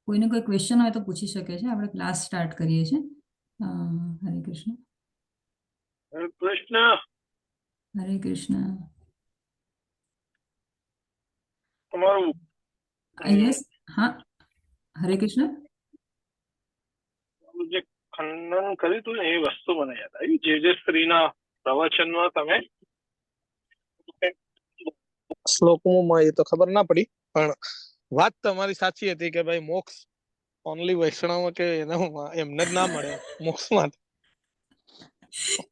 કોઈને કોઈ ક્વેશ્ચન હોય તો પૂછી શકે છે, આપણે ક્લાસ સ્ટાર્ટ કરીએ છીએ. હરે કૃષ્ણ. હરે કૃષ્ણ. હરે કૃષ્ણ. તમારું યસ. હા, હરે કૃષ્ણ. જે ખંડન કર્યું હતું ને એ વસ્તુ મને યાદ આવી. જે સ્ત્રીના પ્રવચનમાં તમે શ્લોકમાં એ તો ખબર ના પડી, પણ વાત તમારી સાચી હતી કે ભાઈ મોક્ષ ઓનલી વૈષ્ણવ કે એમને જ ના મળે મોક્ષમાં.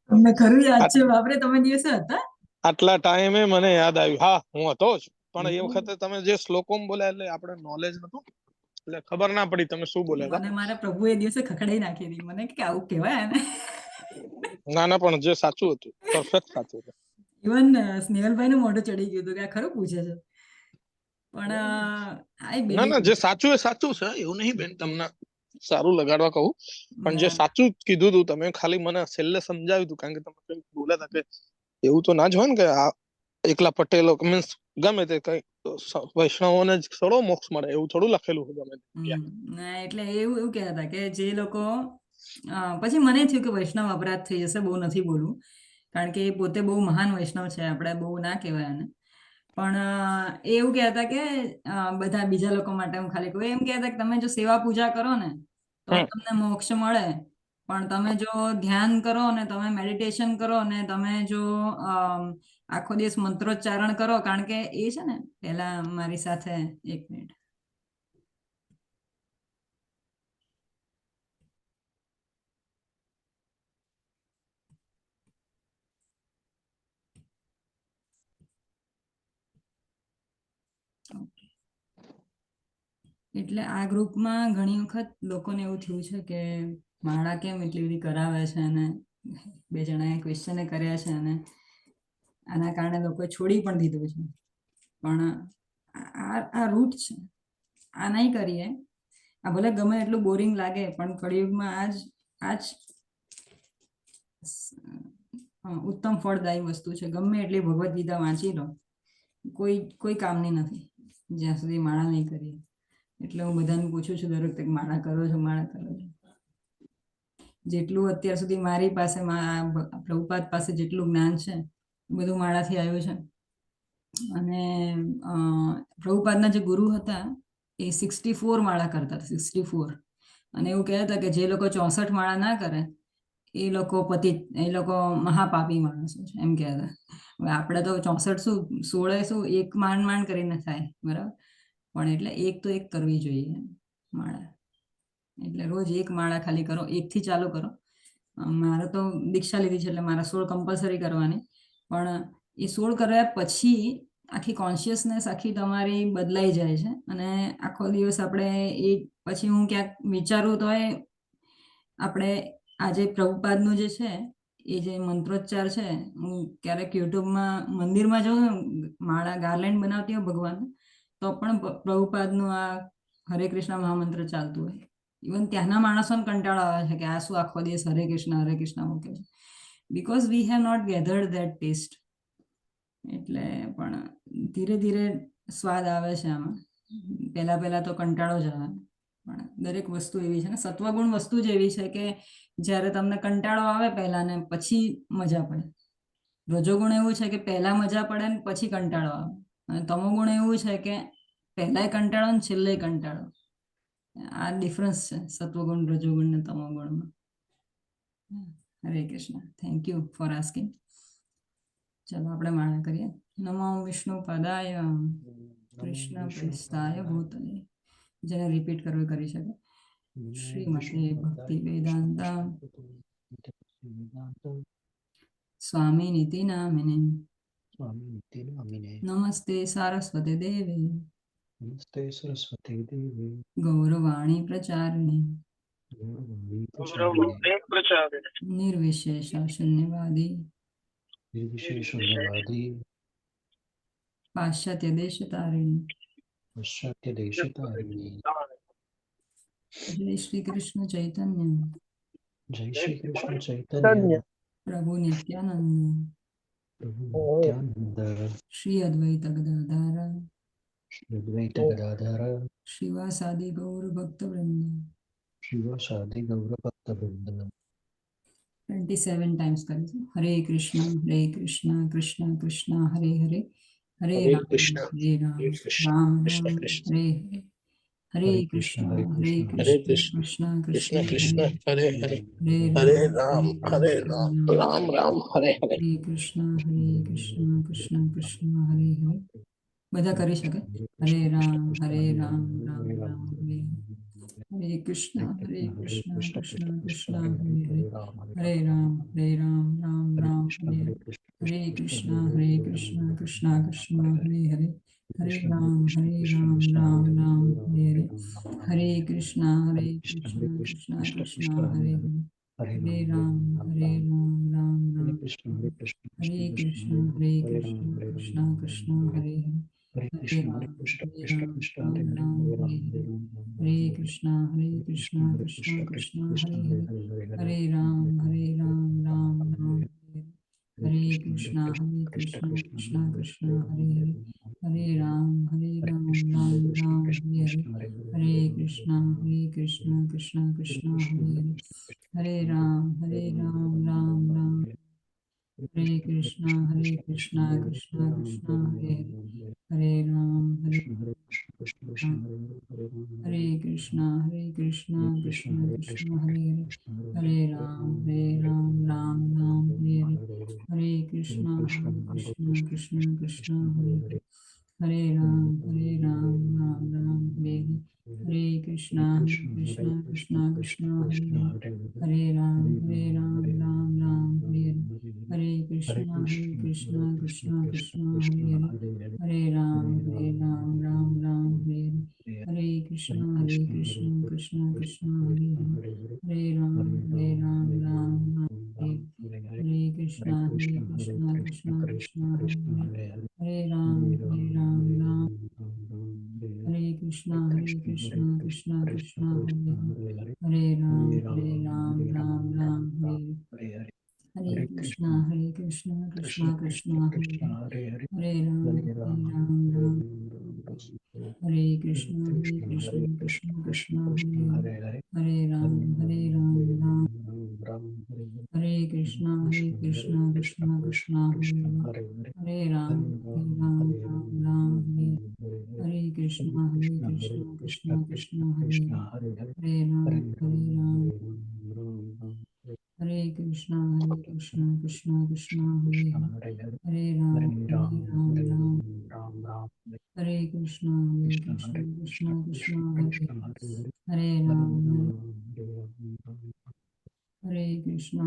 તમને ખરું યાદ છે? બાપરે, તમે દિવસે હતા? આટલા ટાઈમે મને યાદ આવ્યું. હા, હું હતો જ, પણ એ વખતે તમે જે શ્લોકોમાં બોલ્યા એટલે આપણે નોલેજ નતું, એટલે ખબર ના પડી તમે શું બોલ્યા મને હતા. મારા પ્રભુ એ દિવસે ખખડાઈ નાખી હતી મને કે આવું કહેવાય ને. ના ના, પણ જે સાચું હતું પરફેક્ટ સાચું હતું. ઇવન સ્નેહલભાઈ નું મોઢું ચડી ગયું હતું કે આ ખરું પૂછે છે. પણ આઈ ના બિલીવ. ના, જે સાચું એ સાચું છે, એવું નહીં બેન તમને સારું લગાડવા કહું, પણ જે સાચું કીધું હતું તમે, ખાલી મને છેલ્લે સમજાવ્યું હતું, કારણ કે તમે કઈ બોલ્યા હતા કે એવું તો ના જ હોય ને કે આ એકલા પટેલો મીન્સ ગમે તે કઈ વૈષ્ણવોને જ થોડો મોક્ષ મળે, એવું થોડું લખેલું હોય ગમે ના, એટલે એવું એવું કહેતા હતા કે જે લોકો પછી મને થયું કે વૈષ્ણવ અપરાધ થઈ જશે, બહુ નથી બોલવું, કારણ કે એ પોતે બહુ મહાન વૈષ્ણવ છે, આપણે બહુ ના કહેવાય એને. પણ એ એવું કહેતા કે બધા બીજા લોકો માટે હું ખાલી કહું, એમ કહેતા કે તમે જો સેવા પૂજા કરો ને તો જ તમને મોક્ષ મળે, પણ તમે જો ધ્યાન કરો ને તમે મેડિટેશન કરો ને તમે જો આખો દિવસ મંત્રોચ્ચારણ કરો, કારણ કે એ છે ને પેલા મારી સાથે એક મિનિટ. એટલે આ ગ્રુપમાં ઘણી વખત લોકોને એવું થયું છે કે માળા કેમ એટલી બધી કરાવે છે, અને 2 જણાએ ક્વેશ્ચન કર્યા છે, અને આના કારણે લોકોએ છોડી પણ દીધું છે. પણ આ રૂટ છે, આ નહીં કરીએ, આ ભલે ગમે એટલું બોરિંગ લાગે, પણ કળિયુગમાં આજ ઉત્તમ ફળદાયી વસ્તુ છે. ગમે એટલી ભગવદ્ ગીતા વાંચી લો, કોઈ કામની નથી જ્યાં સુધી માળા નહીં કરીએ. એટલે હું બધાને પૂછું છું દરેક વખતે માળા કરો છો, માળા કરો છો. જેટલું અત્યાર સુધી મારી પાસે પ્રભુપાદ પાસે જેટલું જ્ઞાન છે બધું માળાથી આવ્યું છે. અને પ્રભુપાદના જે ગુરુ હતા એ 64 માળા કરતા હતા, 64. અને એવું કહેતા હતા કે જે લોકો 64 માળા ના કરે એ લોકો મહાપાપી માણસો છે, એમ કહેતા. હવે આપણે તો 64 શું 16 શું એક માંડ કરીને થાય, બરાબર, પણ એટલે એક તો એક કરવી જોઈએ માળા. એટલે રોજ એક માળા ખાલી કરો, 1 થી ચાલુ કરો. મારે તો દીક્ષા લીધી છે એટલે મારા 16 કમ્પલસરી કરવાની, પણ એ 16 કર્યા પછી આખી કોન્શિયસનેસ આખી તમારી બદલાઈ જાય છે, અને આખો દિવસ આપણે એ પછી હું ક્યાંક વિચારું તો આપણે આજે પ્રભુપાદનું જે છે એ જે મંત્રોચ્ચાર છે, હું ક્યારેક યુટ્યુબમાં મંદિરમાં જાઉં માળા ગાર્લેન્ડ બનાવતી હોય ભગવાન, તો પણ પ્રભુપાદનું આ હરે કૃષ્ણ મહામંત્ર ચાલતું હોય. ઇવન ત્યાંના માણસોને કંટાળો આવે છે કે આ શું આખો દિવસ હરે કૃષ્ણ મૂકે છે, because we have not gathered that test. એટલે પણ ધીરે ધીરે સ્વાદ આવે છે આમાં. પહેલા તો કંટાળો જ આવે, પણ દરેક વસ્તુ એવી છે ને, સત્વગુણ વસ્તુ જ એવી છે કે જ્યારે તમને કંટાળો આવે પહેલા ને પછી મજા પડે. રજોગુણ એવું છે કે પહેલા મજા પડે ને પછી કંટાળો આવે, અને તમોગુણ એવું છે કે પહેલાય કંટાળો ને છેલ્લે કંટાળો. આ ડિફરન્સ છે સત્વગુણ, રજોગુણ ને તમોગુણમાં. હરે Krishna. Thank you for asking. ચલો આપણે માળા કરીએ. નમો વિષ્ણુ પદાય કૃષ્ણ પ્રેસ્તાય ભૂતલે. જેને રિપીટ કરવું કરી શકે. શ્રીમતે ભક્તિ વેદાંતા સ્વામી નીતિ નામિને નમસ્તે સારસ્વતી દેવે ગૌરવાણી પ્રચારિણી નિર્વિશેષ શૂન્યવાદી પાશ્ચાત્ય દેશ તારિણી. જય શ્રી કૃષ્ણ ચૈતન્ય પ્રભુ નિત્યાનંદ શ્રી અદ્વૈત ગદાધર Advaita Gadadhara शिवासादि गौर भक्त वृंद Shivasadi Gaura Bhakta Vrinda 27 times करें। हरे Krishna Krishna Krishna Hare Hare Hare Hare Ram Krishna Ram Krishna Ram Krishna Hare Hare Hare Hare Krishna Krishna Hare हरे कृष्ण कृष्ण कृष्ण कृष्ण कृष्ण हरे कृष्ण हरे हरे हरे हरे राम राम हरे राम राम राम हरे हरे। हरे कृष्ण कृष्ण कृष्ण हरे हरे બધા કરી શકે। હરે રામ રામ રામ હરે હરે કૃષ્ણ કૃષ્ણ કૃષ્ણ હરે હરે હરે રામ રામ રામ હરે હરે કૃષ્ણ કૃષ્ણ કૃષ્ણ હરે હરે હરે રામ રામ રામ હરે હરે હરે કૃષ્ણ કૃષ્ણ કૃષ્ણ હરે હરે હરે રામ રામ રામ હરે કૃષ્ણ કૃષ્ણ કૃષ્ણ હરે હરે हरे राम राम राम हरे हरे हरे कृष्णा कृष्ण कृष्ण हरे हरे हरे राम राम राम हरे हरे हरे कृष्णा कृष्ण कृष्ण हरे हरे हरे राम राम राम हरे हरे हरे कृष्णा कृष्ण कृष्ण हरे हरे हरे राम राम राम हरे कृष्णा कृष्ण कृष्ण हरे हरे हरे राम राम हरे कृष्णा कृष्ण कृष्ण हरे हरे हरे राम राम राम हरे हरे हरे कृष्णा कृष्ण कृष्ण हरे हरे हरे राम राम राम हरे हरे हरे कृष्णा कृष्ण कृष्ण हरे हरे हरे राम राम राम हरे हरे हरे कृष्णा कृष्ण कृष्ण हरे हरे हरे राम राम राम हरे हरे हरे कृष्णा कृष्ण कृष्ण हरे हरे हरे राम राम राम हरे हरे कृष्णा कृष्ण कृष्ण हरे हरे हरे राम राम हरे कृष्णा कृष्ण कृष्ण हरे हरे हरे राम राम राम हरे हरे कृष्णा कृष्ण कृष्ण हरे हरे हरे राम राम हरे कृष्णा कृष्ण कृष्ण हरे हरे हरे राम राम हरे कृष्णा कृष्ण कृष्ण हरे हरे हरे राम राम हरे हरे कृष्णा कृष्ण कृष्ण हरे हरे राम हरे कृष्णा कृष्ण कृष्ण हरे हरे हरे राम राम हरे कृष्णा कृष्ण कृष्ण हरे हरे राम हरे कृष्णा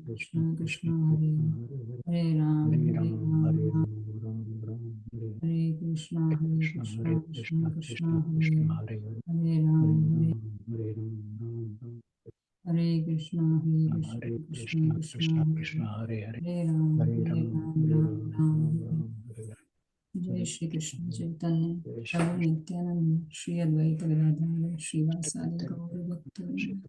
कृष्ण कृष्ण हरे हरे राम राम हरे कृष्णा कृष्ण कृष्ण हरे हरे राम हरे कृष्णा कृष्ण कृष्ण हरे हरे राम राम राम हरे जय श्री कृष्ण चैतन्य प्रभु नित्यानंद श्री अद्वैत गदाधर श्रीवासादि गौर भक्तवृंद।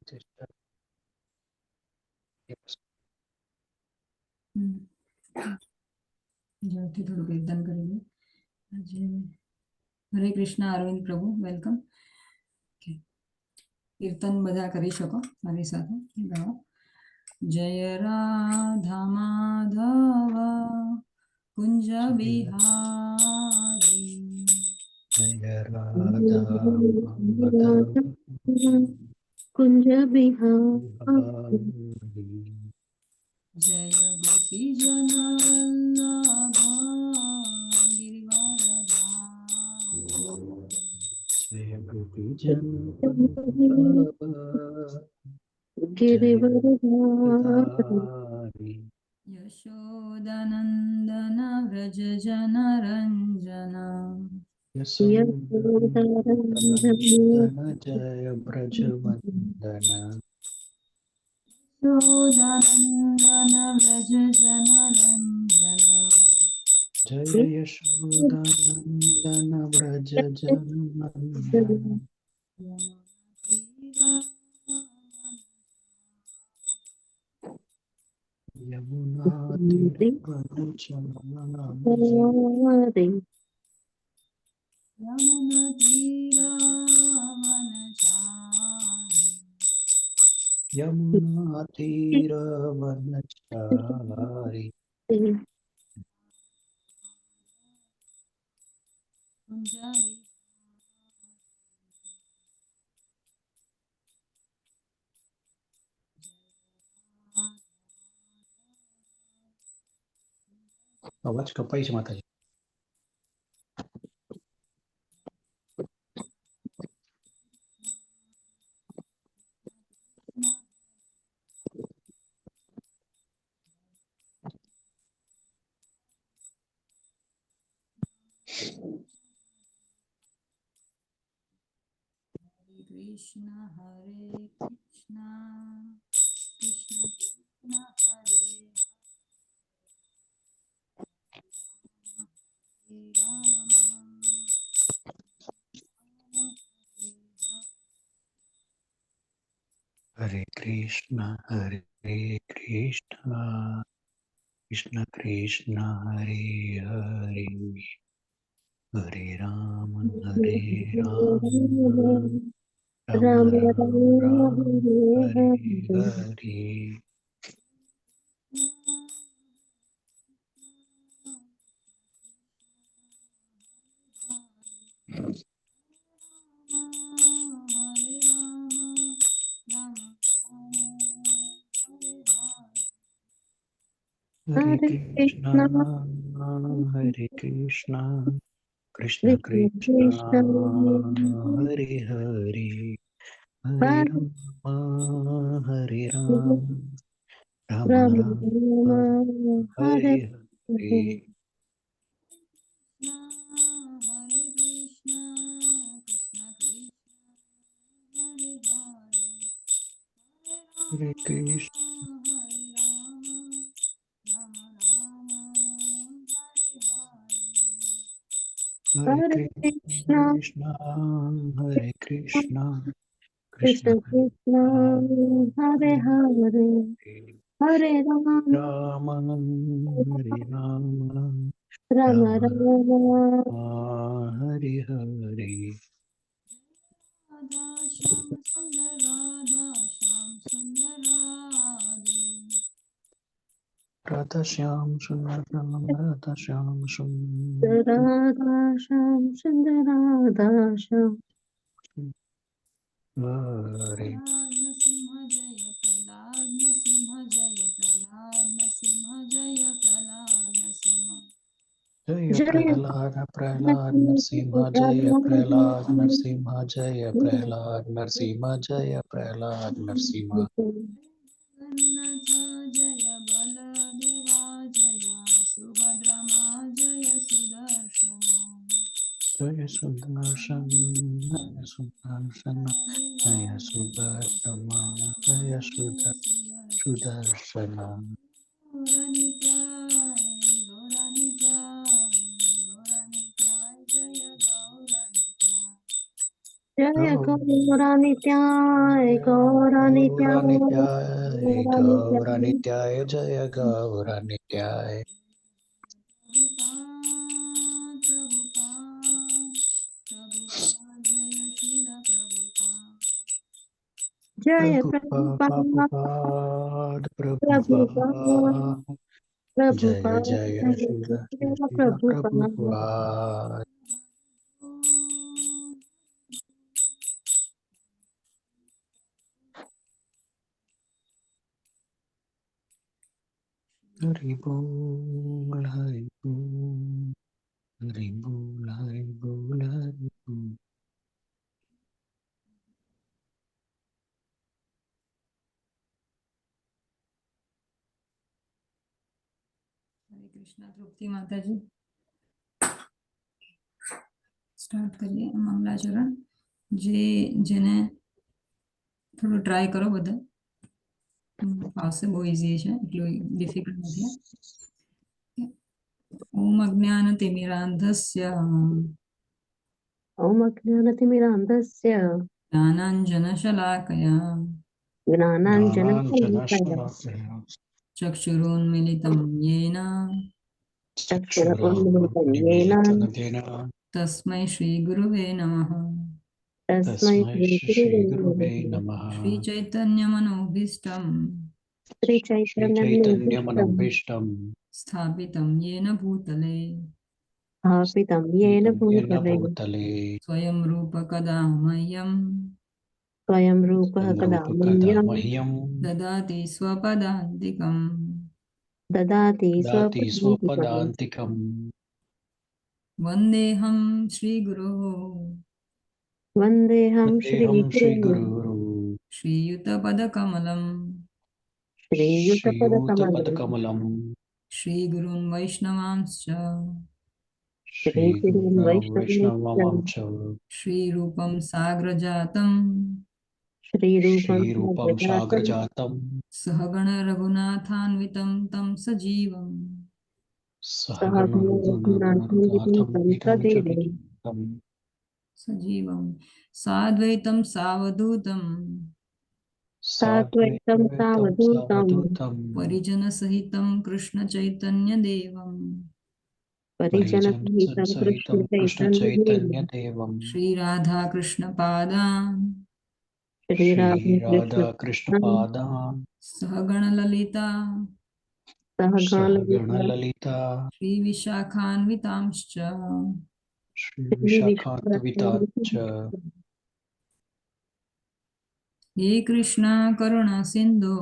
જ્યારથી થોડું કીર્તન કરેલું આજે હરે કૃષ્ણ અરવિંદ પ્રભુ વેલકમ। કીર્તન બધા કરી શકો મારી સાથે ગાઓ। જય રાધા માધવ कुंज बिहारी कुंज बिहारी जय गोपी जन वल्लभ गिरिवरधारी यशोदानंदन व्रज जन रंजन यशोदानंदन जय ब्रज वंदन यशोदानंदन व्रज जन रंजन जय यशोदानंदन व्रज जननंदन यमुना तीर યમુના તીરવનચારી કુંજ અવાજ કપાય છે માતાજી. કૃષ્ણ હરે કૃષ્ણ કૃષ્ણ કૃષ્ણ હરે હરે કૃષ્ણ હરે કૃષ્ણ કૃષ્ણ કૃષ્ણ હરે હરે હરે રામ રામ રામ રામ રામ રામ હરે હરે હરે. હરે હરે કૃષ્ણ કૃષ્ણ હરે કૃષ્ણ કૃષ્ણ કૃષ્ણ કૃષ્ણ કૃષ્ણ હરે હરે હરે હરે રામ હરે રામ રામ રામ રામ રામ હરે હરે હરે. હરે કૃષ્ણ હરે હરે કૃષ્ણ કૃષ્ણ કૃષ્ણ હરે કૃષ્ણ કૃષ્ણ કૃષ્ણ કૃષ્ણ હરે હરે હરે રામ રામ હરે રામ રામ રામ રામ હરે હરે. રાધા શ્યામ સુંદર રાધા શ્યામ સુંદર રાધા શ્યામ સુંદર રાધા શ્યામ હરે. જય જય પ્રહલાદ પ્રહલાદ નરસિંહ જય પ્રહલાદ નરસિંહ જય પ્રહલાદ નરસિંહ જય પ્રહલાદ નરસિંહ. જય બલદેવા જય સુભદ્રમા જય સુદર્શન જય સુદર્શન જય સુદર્શન જય સુદર્શન જય સુદર્શન. જય ગૌરાનિત્યાય ગૌરાનિત્યાય ગૌરાનિત્યાય ગૌરાનિત્યાય ગૌરાનિત્યાય જય ગૌરાનિત્યાય. જય પ્રભુપાદ પ્રભુપાદ પ્રભુપાદ પ્રભુપાદ જય પ્રભુપાદ જય શિલ પ્રભુપાદ પ્રભુપાદ. હરિ બોલ હરિ બોલ હરિ બોલ હરિ બોલ હરિ બોલ. હરે કૃષ્ણ તૃપ્તિ માતાજી સ્ટાર્ટ કરીએ મંગલાચરણ જેને થોડું ટ્રાય કરો બધા આવશે બહુ ઇઝી છે એટલું ડિફિકલ્ટ નથી ઓમ અજ્ઞાનતિમિરાંધસ્ય ઓમ અજ્ઞાનતિમિરાન્ધસ્ય જ્ઞાનાંજનશલાકયા જ્ઞાનાંજનશલાકયા જ્ઞાનાંજનશલાકયા ચક્ષુરુન્મિલિतं येन ચક્ષુરુન્મિલિतं येન ચક્ષુરુન્મિલિतं येन તસ્મૈ શ્રી ગુરુવે નમઃ. તસ્મૈ તસ્મૈ શ્રી ગુરુવે નમઃ. શ્રી ચૈતન્ય મનોભીષ્ટમ શ્રી શ્રી ચૈતન્યનું ચૈતન્યમનોભીષ્ટં સ્થાપિતમ યેન ભૂતલે સ્થાપિતમ યેન યેન ભૂતલે ભૂતલે સ્વયં રૂપ કદા મહ્યમ સ્વયં રૂપः કદા રૂપ કદા મહ્યં મહ્યં દદાતિ સ્વપદાન્તિકમ. દદાતિ દાતિ સ્વપદાન્તિકम्. સ્વપદાંતિકમ. વંદેહમ શ્રી ગુરો વંદેહં વંદેહં શ્રીગુરુઃ શ્રીયુતપદકમલમ શ્રીયુતપદકમલम् શ્રીયુતપદકમલં. શ્રીગુરૂન વૈષ્ણવાંશ્ચ શ્રીગુરુन् વૈષ્ણવં વૈષ્ણવાંશ્ચ ચ શ્રીરૂપમ સાગ્રજાતમ શ્રીરૂપં શ્રીરૂપં સાગ્રજાતम् સાગ્રજાતં સહગણ રઘુનાથાન્વિતમ તમ સજીવમ સહગણ રઘુનાથાન્વિતં રઘુનાથં तं વિધં ચ સજીવम्. વિધં સજીવમ સાદ્વૈતમ સાવધૂતમ સાત્વૈतं સાદ્વૈતં સાવધૂतं સાવધૂતં પરિજન સહિતમ કૃષ્ણ ચૈતન્ય દેવમ પરિજન પરિજન સહિतं સહિतं કૃષ્ણ કૃષ્ણ ચૈતન્ય ચૈતન્ય દેવમ શ્રી રાધા કૃષ્ણ પાદાન શ્રી શ્રી રાધા રાધા કૃષ્ણ કૃષ્ણ પાદાન સહગણ લલિતા સહગણ સહગણ લલિતા શ્રી વિશાખાન્વિતાંશ્ચ શ્રી શ્રી શાખાન્વિતાશ્ચ. હે કૃષ્ણ કરુણા સિંધુ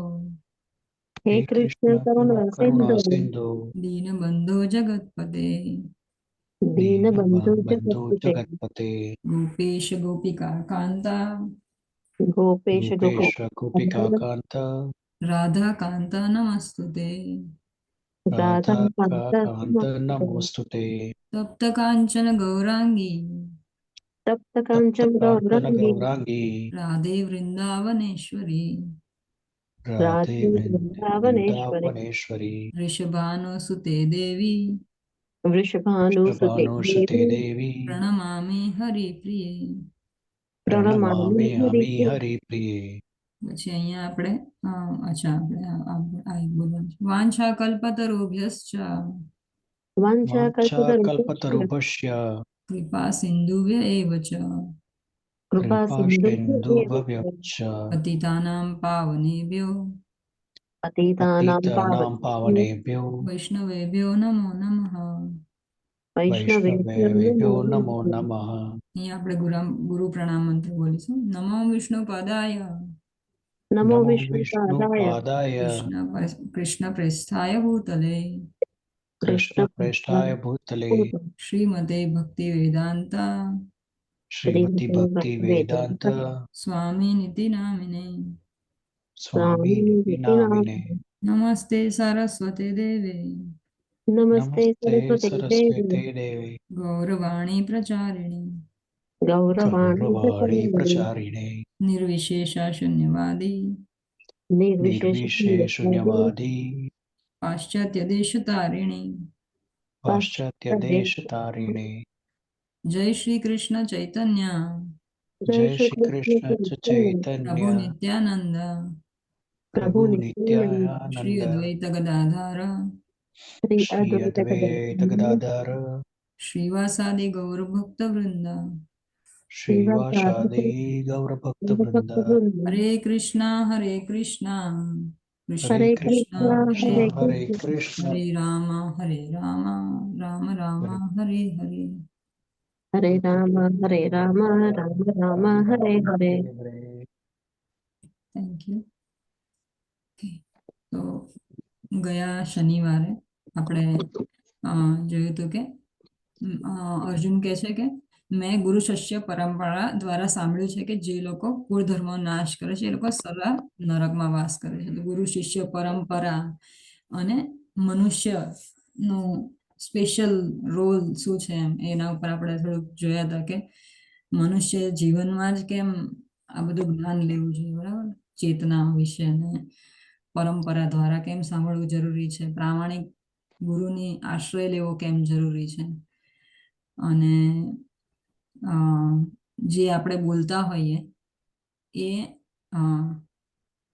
હે હે કૃષ્ણ કૃષ્ણ કરુણા કરુણા સિંધુ સિંધુ દીનબંધો જગતપતે દીનબંધુ દીનબંધુ જગત્પતે જગતપતે. ગોપેશ ગોપિકા કાંતા ગોપેશ ગોપેશ ગોપિકા ગોપિકાકાંત રાધા કાંતા નમસ્તુતે રાધા રાધા કાંત નમોસ્તુતે. તપ્ત કાંચન ગૌરાંગી તપ્ત તપ્ત કાંચન કાંચન ગૌરાંગી ગૌરાંગી રાધે વૃંદાવનેશ્વરી રાધે રાધે વૃંદાવનેશ્વરી વૃંદાવનેશ્વરી. વૃષભાનુસુતે દેવી વૃષભાનુસુતે વૃષભાનુસુતે દેવી દેવી પ્રણમામિ હરિપ્રિયે. પ્રણમામિ પ્રણમામ્યામિ હરિપ્રિય. હરિપ્રિયે. પછી અહીંયા આપણે અચ્છા આપણે આ એક બોલવાનું છે. વાંછા કલ્પતરુભ્યશ્ચ વાંછા વાંછા કલ્પતરુભ્યશ્ચ કલ્પતરુભ્યશ્ચ કૃપા સિંધુભ્ય એવ ચ કૃપા સિંધુભ્ય એવ ચ. કૃપાસિન્ધુભ્યશ્ચ પતિતાનાં પાવનેભ્યો પતિતાનાં પતિતાનાં પાવનેભ્યો પાવનેભ્યો વૈષ્ણવેભ્યો નમો નમઃ. વૈષ્ણવેભ્યો વૈષ્ણવેભ્યો નમો નમો નમઃ. નમઃ. અહીંયા આપણે ગુરુ પ્રણામ મંત્ર બોલીશું. નમો વિષ્ણુ પદાય નમો નમો વિષ્ણુપાદાય વિષ્ણુપાદાય કૃષ્ણ પ્રેષ્ઠાય ભૂતલે કૃષ્ણ પ્રેષ્ઠાય ભૂતલે શ્રીમતે ભક્તિ વેદાંતા શ્રીમતી ભક્તિ વેદાંત સ્વામી નીતિ નામિને સ્વામી નિધિ નામિને. નમસ્તે સરસ્વતી દેવે નમસ્તે નમસ્તે સરસ્વતી દેવી સરસ્વતે દેવે ગૌરવાણી પ્રચારિણી ગૌરવાણી ગૌરવાણી પ્રચારિણી પ્રચારિણે નિર્વિશેષા શૂન્યવાદી નિર્વિશેષ નિર્વિશેષ પાશ્ચાત્ય દેશ તારિણી. પાશ્ચાત્ય દેશ તારિણે. જય શ્રી કૃષ્ણ ચૈતન્ય જય શ્રી કૃષ્ણ પ્રભુ ચૈતન્ય નિત્યાનંદ પ્રભુ શ્રી નિત્યાનંદ અદ્વૈત ગદાધર શ્રી શ્રી અદ્વૈત ગદાધર શ્રીવાસાદિ ગૌર ભક્ત વૃંદ. શ્રીવાસાદિ ગૌર ભક્ત વૃંદ. હરે કૃષ્ણ હરે કૃષ્ણ કૃષ્ણ કૃષ્ણ કૃષ્ણ હરે કૃષ્ણ હરે રામ રામ રામ હરે હરે. હરે રામ રામ રામ હરે હરે. Thank you. તો ગયા શનિવારે આપણે જોયું હતું કે અર્જુન કહે છે કે મેં ગુરુ શિષ્ય પરંપરા દ્વારા સાંભળ્યું છે કે જે લોકો કુળ ધર્મનો નાશ કરે છે એ લોકો સદા નરકમાં વાસ કરે છે. તો ગુરુ શિષ્ય પરંપરા અને મનુષ્યનું સ્પેશિયલ રોલ શું છે એના ઉપર આપણે થોડુંક જોયા હતા કે મનુષ્ય જીવનમાં જ કેમ આ બધું જ્ઞાન લેવું જોઈએ, બરાબર, ચેતના વિશે અને પરંપરા દ્વારા કેમ સાંભળવું જરૂરી છે, પ્રામાણિક ગુરુની આશ્રય લેવો કેમ જરૂરી છે, અને જે આપણે બોલતા હોઈએ એ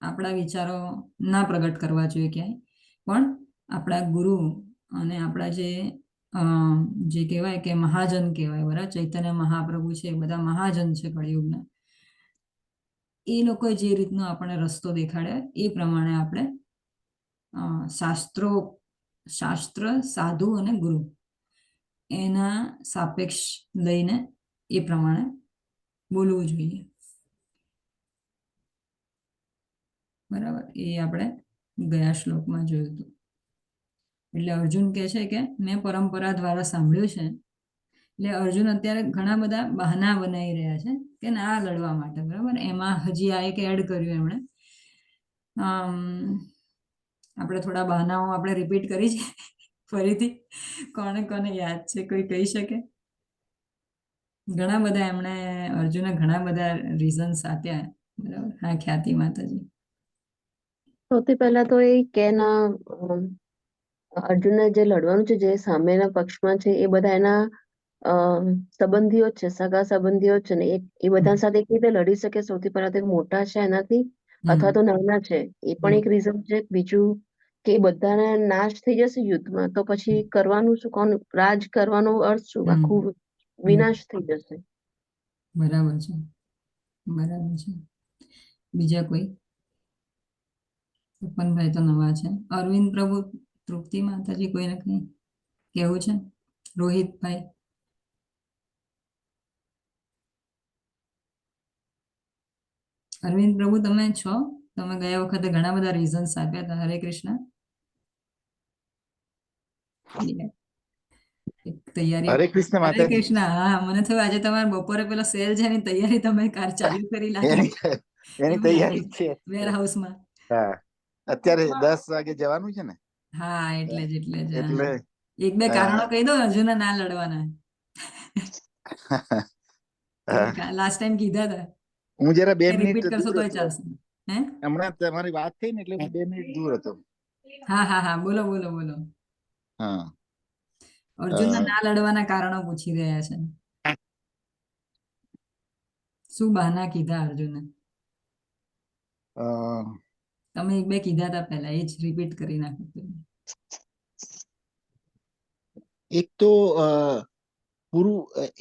આપણા વિચારો ના પ્રગટ કરવા જોઈએ ક્યાંય, પણ આપણા ગુરુ અને આપણા જે જે કહેવાય કે મહાજન કહેવાય, બરાબર, ચૈતન્ય મહાપ્રભુ છે, બધા મહાજન છે કળિયુગના. એ લોકોએ જે રીતનો આપણને રસ્તો દેખાડ્યા એ પ્રમાણે આપણે શાસ્ત્ર, સાધુ અને ગુરુ એના સાપેક્ષ લઈને એ પ્રમાણે બોલવું જોઈએ, બરાબર. એ આપણે ગયા શ્લોકમાં જોયું હતું. એટલે અર્જુન કહે છે કે મેં પરંપરા દ્વારા સાંભળ્યું છે. એટલે અર્જુન અત્યારે ઘણા બધા બહાના બનાવી રહ્યા છે કે ના લડવા માટે, બરાબર. એમાં હજી આ એક એડ કર્યું એમણે. આપણે થોડા બહાનાઓ આપણે રિપીટ કરી છે ફરીથી. કોને કોને યાદ છે, કોઈ કહી શકે? ઘણા બધા એમણે, અર્જુને ઘણા બધા રીઝન્સ આપ્યા, બરાબર. હા, ખ્યાતિ માતાજી. સૌથી પહેલા તો એ કે ના અર્જુનને જે લડવાનું છે, જે સામેના પક્ષમાં છે, એ બધા એના સંબંધીઓ જ છે, સગા સંબંધીઓ જ છે ને. એ બધા સાથે કેવી રીતે લડી શકે? સૌથી પહેલા તો મોટા છે એનાથી, અથવા તો નાના છે, એ પણ એક રીઝન છે. બીજું કે બધાને નાશ થઈ જશે યુદ્ધમાં, તો પછી કરવાનું શું? કોણ રાજ કરવાનો અર્થ શું? આખું વિનાશ થઈ જશે. બરાબર છે, બરાબર છે. બીજા કોઈ? ભાઈ તો નવા છે. અરવિંદ પ્રભુ, તૃપ્તિ માતાજી, કોઈને કઈ કેવું છે? રોહિતભાઈ? અરવિંદ પ્રભુ તમે છો? તમે ગયા વખતે ઘણા બધા રીઝન્સ આપ્યા હતા. હરે કૃષ્ણ. તૈયારી. હરે કૃષ્ણ હરે માતાજી. કૃષ્ણ. હા, મને થયું આજે તમારે બપોરે પેલો સેલ છે એની તૈયારી તમે કાર ચાલુ કરી લાગે. એની તૈયારી છે. વેર હાઉસમાં. હા, અત્યારે 10 વાગે જવાનું છે ને. હા, એટલે જ એટલે એક બે કારણો કહી દો અર્જુન ના લડવાના. લાસ્ટ ટાઈમ કીધા હતા. હું જરા 2 મિનિટ રિપીટ કરશો દૂર તોય હતો. ચાલશે. હે, હમણાં તમારી વાત થઈ ને એટલે હું 2 મિનિટ દૂર હતો. હા હા હા, બોલો બોલો બોલો. હા, અર્જુન ના લડવાના કારણો પૂછી રહ્યા છે. શું બહાના કીધા અર્જુને? તમે એક બે કીધા હતા પહેલા, એ જ રિપીટ કરી નાખો. એક તો પૂરું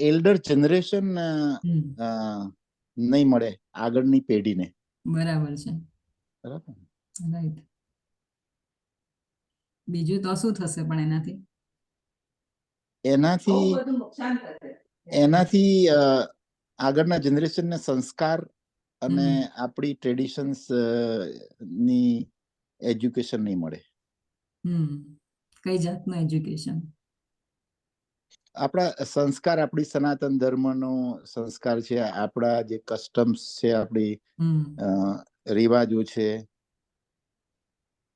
એલ્ડર જનરેશન નહીં મળે આગળની પેઢીને. બરાબર છે, બરાબર. રાઈટ. બીજું તો શું થશે પણ એનાથી આગળના જનરેશનને સંસ્કાર અને આપણી ટ્રેડિશન્સ ની એજ્યુકેશન નહીં મળે. કઈ જાતનું એજ્યુકેશન? આપણા સંસ્કાર, આપણી સનાતન ધર્મનો સંસ્કાર છે, આપણા જે કસ્ટમ્સ છે, આપણી રિવાજો છે,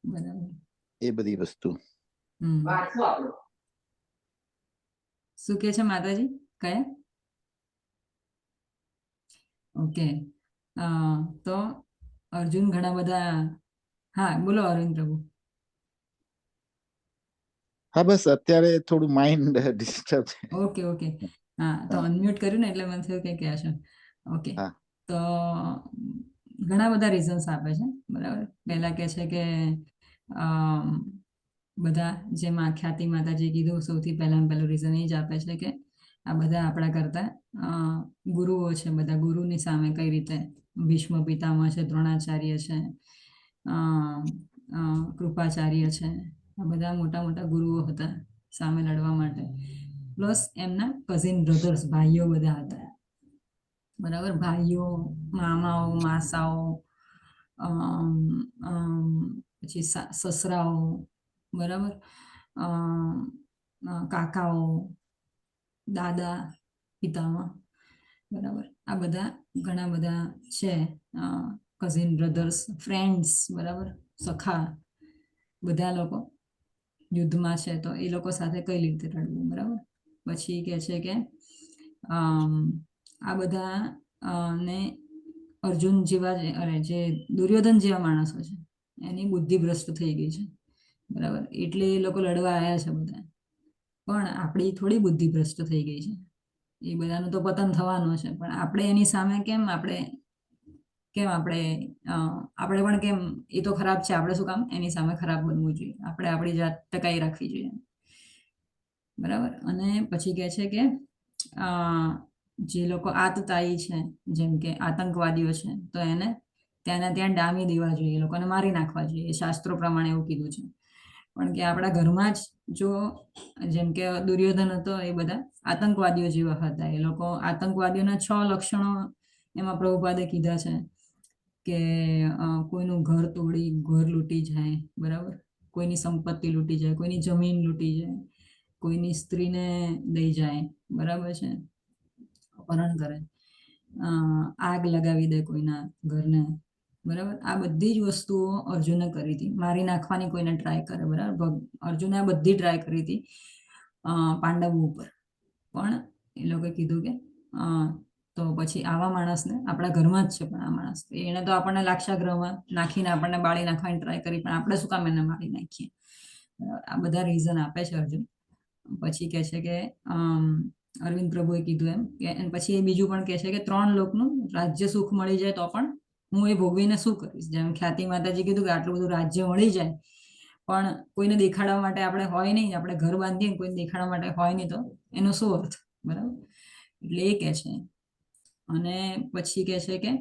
બરાબર. એ બધી વસ્તુ. શું કે છે માતાજી? કયા? ઓકે. તો અર્જુન ઘણા બધા. હા, બોલો અરવિંદ પ્રભુ. હા, બસ અત્યારે થોડું માઇન્ડ ડિસ્ટર્બ છે. Okay okay. હા, તો અનમ્યુટ કર્યું ને એટલે મને થયું કે ક્યાં છે. ઓકે. તો ઘણા બધા રીઝન્સ આપે છે, બરાબર. પહેલા કે છે કે બધા જેમાં ખ્યાતિ માતાજી કીધું, સૌથી પહેલામાં પહેલું રીઝન એ જ આપે છે કે આ બધા આપણા કરતા ગુરુઓ છે, બધા ગુરુની સામે કઈ રીતે ભીષ્મ પિતામહ છે, દ્રોણાચાર્ય છે, કૃપાચાર્ય છે, આ બધા મોટા મોટા ગુરુઓ હતા સામે લડવા માટે. પ્લસ એમના કઝિન બ્રધર્સ, ભાઈઓ બધા હતા, બરાબર. ભાઈઓ, મામાઓ, માસાઓ, પછી સસરાઓ, બરાબર, કાકાઓ, દાદા, પિતામાં, બરાબર. આ બધા ઘણા બધા છે, કઝિન બ્રધર્સ, ફ્રેન્ડ્સ, બરાબર, સખા, બધા લોકો યુદ્ધમાં છે તો એ લોકો સાથે કઈ રીતે લડવું, બરાબર. પછી કે છે કે આ બધા ને અર્જુન જેવા, અરે જે દુર્યોધન જેવા માણસો છે એની બુદ્ધિ ભ્રષ્ટ થઈ ગઈ છે, બરાબર. એટલે એ લોકો લડવા આવ્યા છે બધા, પણ આપણી થોડી બુદ્ધિ ભ્રષ્ટ થઈ ગઈ છે. એ બધાનું તો પતન થવાનું છે, પણ આપણે એની સામે આપણે પણ કેમ, એ તો ખરાબ છે, આપણે શું કામ એની સામે ખરાબ બનવું જોઈએ? આપણે આપણી જાત ટકાઈ રાખવી જોઈએ. બરાબર. અને પછી કહે છે કે જે લોકો આતતાયી છે, જેમ કે આતંકવાદીઓ છે, તો એને ત્યાં ડામી દેવા જોઈએ, લોકોને મારી નાખવા જોઈએ, શાસ્ત્રો પ્રમાણે એવું કીધું છે. પણ કે આપણા ઘરમાં જ જો જેમ કે દુર્યોધન હતો, એ બધા આતંકવાદીઓ જેવા હતા. એ લોકો આતંકવાદીઓના 6 લક્ષણો એમાં પ્રભુપાદે કીધા છે કે કોઈનું ઘર તોડી ઘર લૂંટી જાય, બરાબર, કોઈની સંપત્તિ લૂંટી જાય, કોઈની જમીન લૂંટી જાય, કોઈની સ્ત્રીને દઈ જાય, બરાબર છે, અપહરણ કરે, આગ લગાવી દે કોઈના ઘરને, બરાબર. આ બધી જ વસ્તુઓ અર્જુને કરી હતી. મારી નાખવાની કોઈને ટ્રાય કરે, બરાબર. અર્જુને આ બધી ટ્રાય કરી હતી પાંડવો ઉપર, પણ એ લોકોએ કીધું કે તો પછી આવા માણસને આપણા ઘરમાં જ છે, પણ આ માણસ એને તો આપણને લાક્ષાગૃહમાં નાખીને આપણને બાળી નાખવાની ટ્રાય કરી, પણ આપણે શું કામ એને મારી નાખીએ. આ બધા રીઝન આપે છે અર્જુન. પછી કહે છે કે અરવિંદ પ્રભુએ કીધું એમ કે પછી એ બીજું પણ કહે છે કે 3 લોકનું રાજ્ય સુખ મળી જાય તો પણ હું એ ભોગવીને શું કરીશ. જેમ ખ્યાતિ માતાજી કીધું કે આટલું બધું રાજ્ય મળી જાય પણ કોઈને દેખાડવા માટે આપણે હોય નહીં, આપણે ઘર બાંધીએ કોઈને દેખાડવા માટે હોય નહીં, તો એનો શું અર્થ, બરાબર. એટલે એ કહે છે. અને પછી કહે છે કે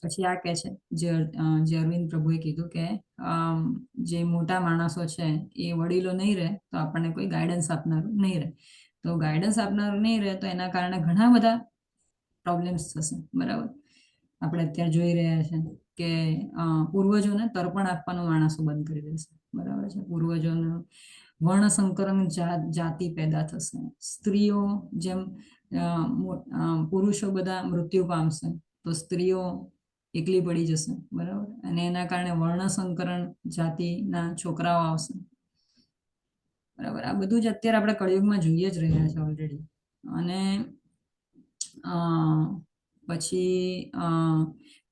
પછી આ કહે છે જે અરવિંદ પ્રભુએ કીધું કે જે મોટા માણસો છે એ વડીલો નહીં રહે તો આપણને કોઈ ગાઈડન્સ આપનારું નહીં રહે. તો ગાઈડન્સ આપનારું નહીં રહે તો એના કારણે ઘણા બધા પ્રોબ્લેમ્સ થશે, બરાબર. આપણે અત્યારે જોઈ રહ્યા છે કે પૂર્વજોને તર્પણ આપવાનું માણસો બંધ કરી દેશે, બરાબર છે. પૂર્વજોનું વર્ણસંકરણ જાતિ પેદા થશે. સ્ત્રીઓ જેમ પુરુષો બધા મૃત્યુ પામશે તો સ્ત્રીઓ એકલી પડી જશે, બરાબર. અને એના કારણે વર્ણસંકરણ જાતિના છોકરાઓ આવશે, બરાબર. આ બધું જ અત્યારે આપણે કળિયુગમાં જોઈએ જ રહ્યા છે ઓલરેડી. અને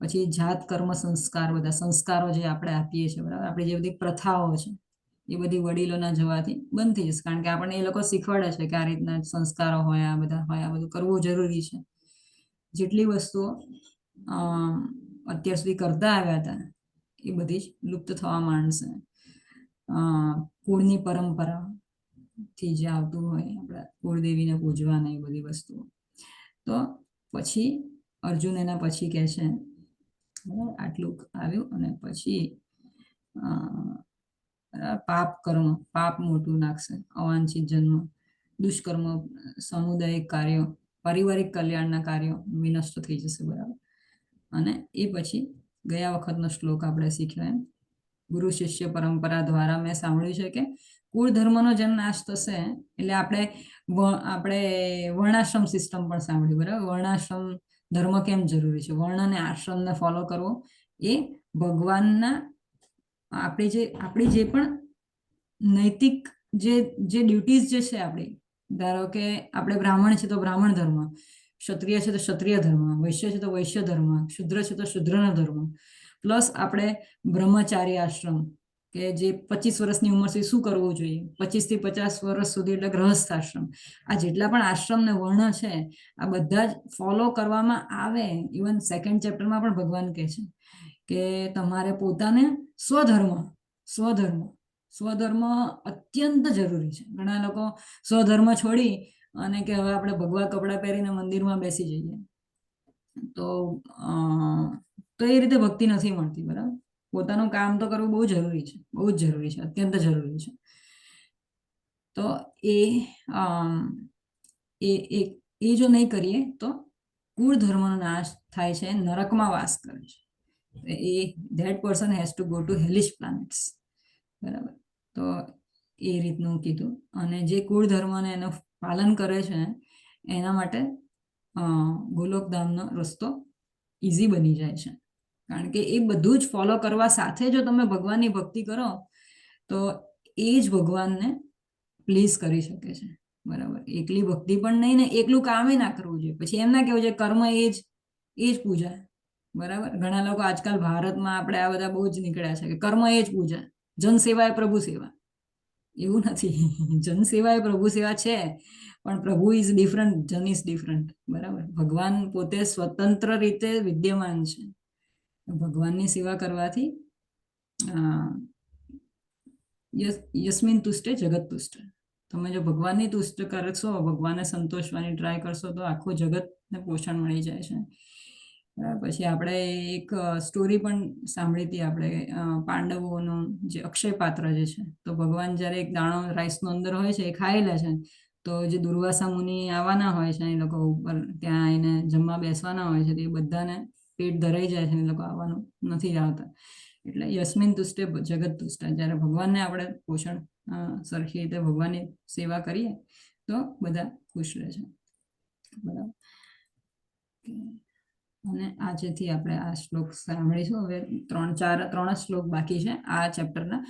પછી જાત કર્મ સંસ્કાર, બધા સંસ્કારો જે આપણે આપીએ છીએ, બરાબર, આપણી જે બધી પ્રથાઓ છે એ બધી વડીલોના જવાથી બંધ થઈ જશે. કારણ કે આપણને એ લોકો શીખવાડે છે કે આ રીતના સંસ્કારો હોય, આ બધા હોય, આ બધું કરવું જરૂરી છે. જેટલી વસ્તુઓ અત્યાર સુધી કરતા આવ્યા હતા એ બધી જ લુપ્ત થવા માંડશે. કુળની પરંપરાથી જે આવતું હોય, આપણા કુળદેવીને પૂજવાના, એ બધી વસ્તુઓ. તો પછી અર્જુન એના પછી કહે છે, આટલું આવ્યું અને પછી પાપ મોટું નાખશે, અવાંછિત જન્મ, દુષ્કર્મ, સામુદાયિક કાર્યો, પારિવારિક કલ્યાણના કાર્યો વિનષ્ટ થઈ જશે, બરાબર. અને એ પછી ગયા વખતનો શ્લોક આપણે શીખ્યો એમ ગુરુ શિષ્ય પરંપરા દ્વારા મેં સાંભળ્યું છે કે કુળ ધર્મનો જેમ નાશ થશે એટલે આપણે વર્ણાશ્રમ સિસ્ટમ પણ સાંભળ્યું, બરાબર. વર્ણાશ્રમ ધર્મ કેમ જરૂરી છે, વર્ણ અને આશ્રમને ફોલો કરવો એ ભગવાનના આપણી જે પણ નૈતિક જે ડ્યુટીઝ જે છે આપણી, ધારો કે આપણે બ્રાહ્મણ છે તો બ્રાહ્મણ ધર્મ, ક્ષત્રિય છે તો ક્ષત્રિય ધર્મ, વૈશ્ય છે તો વૈશ્ય ધર્મ, શુદ્ર છે તો શુદ્રનો ધર્મ, પ્લસ આપણે બ્રહ્મચારી આશ્રમ કે જે 25 વર્ષની ઉંમર સુધી શું કરવું જોઈએ, 25 થી 50 વર્ષ સુધી એટલે ગૃહસ્થ આશ્રમ. આ જેટલા પણ આશ્રમ ને વર્ણ છે આ બધા જ ફોલો કરવામાં આવે. ઇવન 2nd ચેપ્ટરમાં પણ ભગવાન કહે છે કે તમારે પોતાને સ્વધર્મ અત્યંત જરૂરી છે. ઘણા લોકો સ્વધર્મ છોડી અને કે હવે આપણે ભગવા કપડા પહેરીને મંદિરમાં બેસી જઈએ તો એ રીતે ભક્તિ નથી મળતી, બરાબર. પોતાનું કામ તો કરવું બહુ જરૂરી છે, બહુ જ જરૂરી છે, અત્યંત જરૂરી છે. તો એ જો નહીં કરીએ તો કુળ ધર્મનો નાશ થાય છે, નરકમાં વાસ કરે છે. That person has to go to hellish planets, બરાબર. તો એ રીતનું કીધું. અને જે કુળ ધર્મને એનું પાલન કરે છે એના માટે ગોલોકધામનો રસ્તો ઈઝી બની જાય છે. કારણ કે એ બધું જ ફોલો કરવા સાથે જો તમે ભગવાનની ભક્તિ કરો તો એ જ ભગવાનને પ્લીઝ કરી શકે છે, બરાબર. એકલી ભક્તિ પણ નહીં ને એકલું કામે ના કરવું જોઈએ. પછી એમ ના કહેવું છે કર્મ એ જ પૂજા, બરાબર. ઘણા લોકો આજકાલ ભારતમાં આપણે આ બધા બહુ જ નીકળ્યા છે કે કર્મ એ જ પૂજા, જન સેવા એ પ્રભુ સેવા. એવું નથી. જન સેવા એ પ્રભુ સેવા છે પણ પ્રભુ ઇઝ ડિફરન્ટ, જન ઇઝ ડિફરન્ટ, બરાબર. ભગવાન પોતે સ્વતંત્ર રીતે વિદ્યમાન છે. ભગવાનની સેવા કરવાથી યસ્મિન તુષ્ટે જગત તુષ્ટ. તમે જો ભગવાનની તુષ્ટ કરશો, ભગવાનને સંતોષવાની ટ્રાય કરશો તો આખું જગતને પોષણ મળી જાય છે. પછી આપણે એક સ્ટોરી પણ સાંભળી હતી આપણે, પાંડવોનું જે અક્ષય પાત્ર જે છે, તો ભગવાન જ્યારે એક દાણો રાઈસનો અંદર હોય છે એ ખાઈ લે છે, તો જે દુર્વાસા મુનિ આવવાના હોય છે, એ લોકો ઉપર ત્યાં આવીને જમવા બેસવાના હોય છે, તો એ બધાને પેટ ધરાઈ જાય છે, એ લોકો આવવાનું નથી આવતા. એટલે યસ્મિન તુષ્ટે જગત તુષ્ટ. જ્યારે ભગવાનને આપણે પોષણ સરખી રીતે ભગવાનની સેવા કરીએ તો બધા ખુશ રહે છે. બરાબર. અને આજેથી આપણે આ શ્લોક સાંભળીશું. હવે 3 શ્લોક બાકી છે આ ચેપ્ટરના.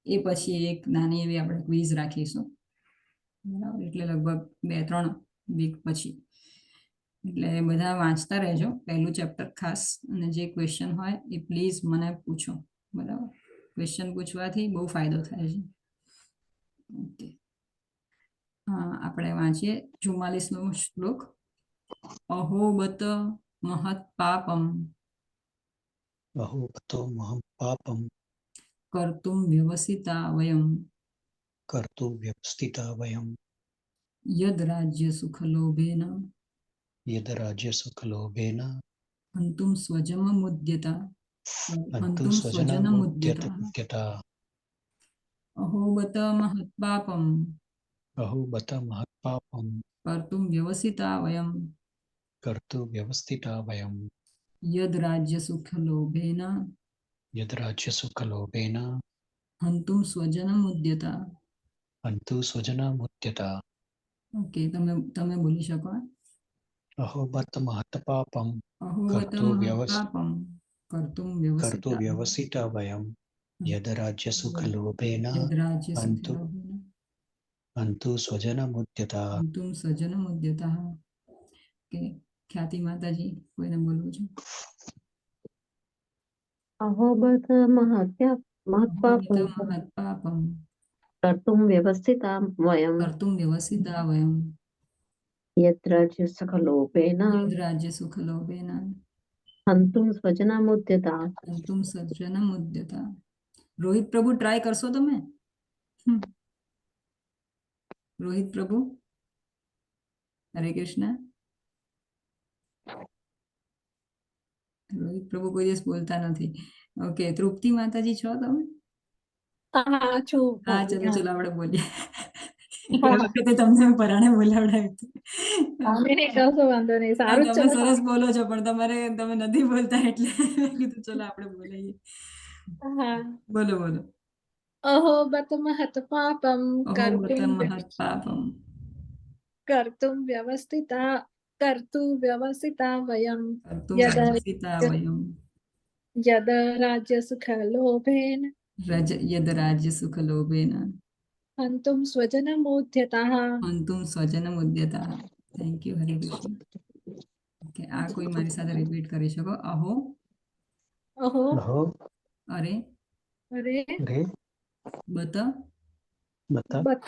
એ પછી એક નાની એવી આપણે ક્વિઝ રાખીશું. બરાબર, એટલે લગભગ 2-3 વીક પછી. એટલે બધા વાંચતા રહેજો પહેલું ચેપ્ટર ખાસ, અને જે ક્વેશ્ચન હોય એ પ્લીઝ મને પૂછો. બરાબર, ક્વેશ્ચન પૂછવાથી બહુ ફાયદો થાય છે. ઓકે, આપણે વાંચીએ 44મો શ્લોક. અહોબત મહત પાપમ અહોબતો મહં પાપમ કર્તુમ વ્યવસિતા વયમ કર્તુમ વ્યવસ્થિતા વયમ યદ રાજ્ય સુખ લોભેન યદ રાજ્ય સુખલોભેન હંતુમ સ્વજમ મુદ્યતા અંતુ હંતુમ સ્વજન મુદ્યતા. સ્વજનમુદ્યતા. અહોબત મહત પાપમ અહોબત મહત પાપમ કર્તુમ વ્યવસિતા વયમ કર્તુમ વ્યવસ્થિતા વયમ યદ રાજ્ય સુખ લોભેન યદ રાજ્ય સુખલોભેન હંતુમ સ્વજન મુદ્યતા. અંતુ સ્વજનમુદ્યતા. ઓકે, તમે બોલી શકો. અહોબત મહત પાપમ અહોબત કર્તુમ મહત પાપમ કર્તુમ કર્તુમ વ્યવસિતા વ્યવસિતા વયમ યદ રાજ્ય સુખલોભેન યદ રાજ્ય સુખ અંતુ લોભેન અંતુ સ્વજનમુદ્યતા. હંતુમ સ્વજન મુદ્યતા. કે ખ્યાતિ માતાજી, કોઈને બોલવું છે? અહોબત મહત્પાપમ અહોબત મહત પાપમ કર્તુમ વ્યવસ્થિતા વયમ કર્તુમ વ્યવસિતા વયમ યત્ર સુખલોભેન યદ રાજ્ય સુખ લોભેન હંતુમ સ્વજનામુદ્યતા. હંતુમ સ્વજન મુદ્યતા. રોહિત પ્રભુ, ટ્રાય કરશો તમે? રોહિત પ્રભુ, હરે કૃષ્ણ. રોહિત પ્રભુ કોઈ દિવસ બોલતા નથી. ઓકે, તૃપ્તિ માતાજી છો તમે? હા છું. હા, ચલો આપણે બોલીએ. વખતે તમને પરાણે બોલાવડાવ્યું હતું. કશો વાંધો નહીં, સારું જ તમે છે. સરસ બોલો છો, પણ તમે નથી બોલતા એટલે કીધું ચલો આપણે બોલાઈએ. હા. બોલો બોલો. અહોબત મહત પાપમ અહોબત મહત પાપમ કર્તુમ વ્યવસ્થિતા વયમ કર્તુમ યદ વ્યવસિતા વયમ યદ રાજ્ય સુખ લોભેન યદ રાજ્ય સુખ લોભેન હંતુમ સ્વજનમુદ્યતા. હંતુમ સ્વજન મુદ્યતા. Thank you, Hare Krishna. Okay, આ કોઈ મારી સાથે રિપીટ કરી શકો. અહો અહો અહો અરે અરે રે બત બત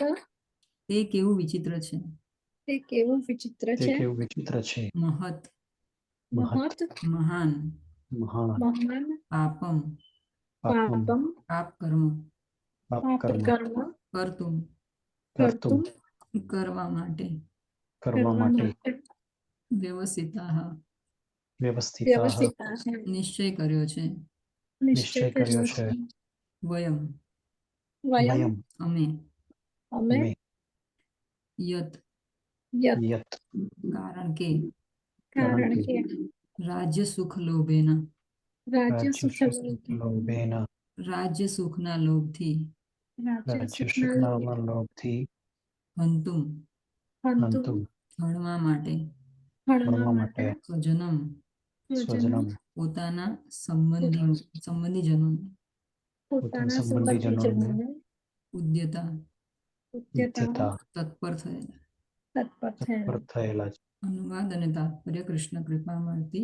તે કેવું વિચિત્ર છે. તે કેવું વિચિત્ર તે છે. કેવું વિચિત્ર છે. મહત મહત મહાન મહાન મહાન પાપમ પાપમ પાપમ પાપ કર્મ પાપ કર્મ કર્મ કરતું કર્તુમ કરવા માટે કરવા માટે વ્યવસિતા વ્યવસ્થિતા નિશ્ચય કર્યો છે. નિશ્ચય કર્યો છે. વયમ વયમ અમે અમે યત યત કારણ કે કારણ કે રાજ્ય સુખ લોભેન રાજ્ય રાજ્ય સુખ લોભેન રાજ્ય સુખના લોભથી રાજ્ય સુખના લોભથી હંતુમ હંતુમ હણવા માટે મળવા માટે સ્વજનમ સ્વજનમ પોતાના સંબંધીજનો પોતાના સંબંધીજનોને ઉદ્યતા ઉદ્યતા તત્પર થયેલા. તત્પર થયેલા છે. અનુવાદ અને તાત્પર્ય કૃષ્ણ કૃપામૂર્તિ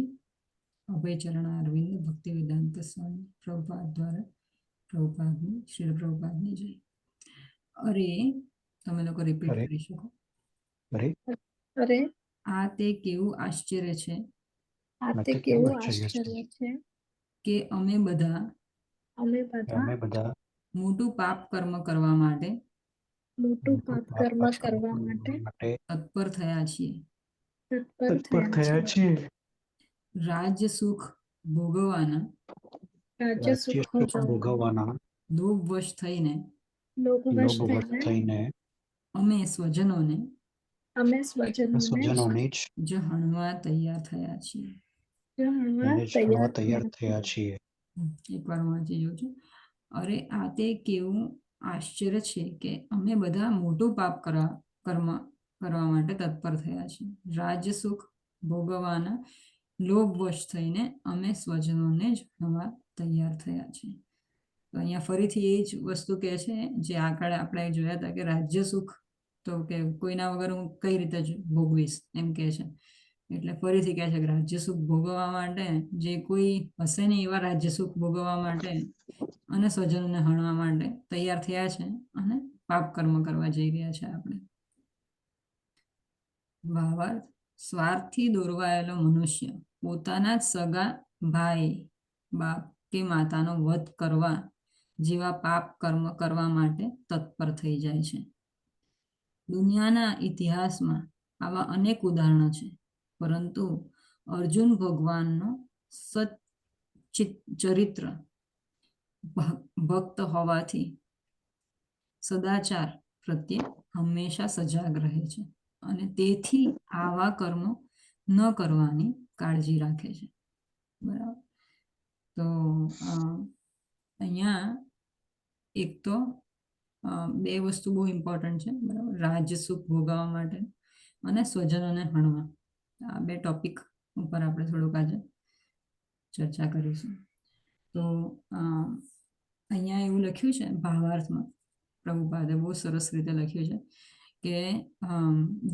અભયચરણ અરવિંદ ભક્તિ વેદાંત સ્વામી પ્રભુપાદ દ્વારા પ્રભુપાદની શ્રી પ્રભુપાદની જય. અરે, તમે લોકો રિપીટ અરે કરી શકો. અરે અરે આ તે કેવું આશ્ચર્ય છે આ તે કેવું આશ્ચર્ય છે કે અમે બધા અમે બધા મોટું પાપ કર્મ કરવા માટે મોટું પાપ કર્મ કરવા માટે તત્પર થયા છીએ, તત્પર થયા છીએ. રાજ્ય સુખ ભોગવવાના રાજ્ય સુખ ભોગવવાના લોભવશ થઈને લોભવશ લોભવશ થઈને થઈને અમે સ્વજનોને અમે સ્વજનોને જ હણવા તૈયાર થયા છીએ. જાણવા એને જ હણવા તૈયાર થયા છીએ. એકવાર વાંચી જોઉં છું. અરે આ તે કેવું આશ્ચર્ય છે કે અમે બધા મોટું પાપ કરવા માટે તત્પર થયા છીએ. રાજ્ય સુખ ભોગવવાના લોભવશ થઈને અમે સ્વજનોને જ હણવા તૈયાર થયા છીએ. તો અહીંયા ફરીથી એ જ વસ્તુ કહે છે જે આગળ આપણે જોયા હતા કે રાજ્ય સુખ તો કે કોઈના વગર હું કઈ રીતે જ ભોગવીશ એમ કે છે. એટલે ફરીથી કહે છે કે રાજ્ય સુખ ભોગવવા માટે જે કોઈ હશે નહીં એવા રાજ્ય સુખ ભોગવવા માટે અને સ્વજનોને હણવા માટે તૈયાર થયા છે અને પાપ કર્મ કરવા જઈ રહ્યા છે આપણે. ભાવાર્થ, સ્વાર્થથી દોરવાયેલો મનુષ્ય પોતાના જ સગા ભાઈ, બાપ કે માતાનો વધ કરવા જેવા પાપ કર્મ કરવા માટે તત્પર થઈ જાય છે. દુનિયાના ઇતિહાસમાં આવા અનેક ઉદાહરણો છે, પરંતુ અર્જુન ભગવાનનો ચરિત્ર ભક્ત હોવાથી સદાચાર પ્રત્યે હંમેશા સજાગ રહે છે અને તેથી આવા કર્મો ન કરવાની કાળજી રાખે છે. બરાબર. તો અહીંયા એક તો બે વસ્તુ બહુ ઇમ્પોર્ટન્ટ છે. બરાબર. રાજ્ય સુખ ભોગવવા માટે અને સ્વજનોને હણવા, આ બે ટોપિક ઉપર આપણે થોડુંક આજે ચર્ચા કરીશું. તો અહીંયા એવું લખ્યું છે ભાવાર્થમાં, પ્રભુપાદે બહુ સરસ રીતે લખ્યું છે કે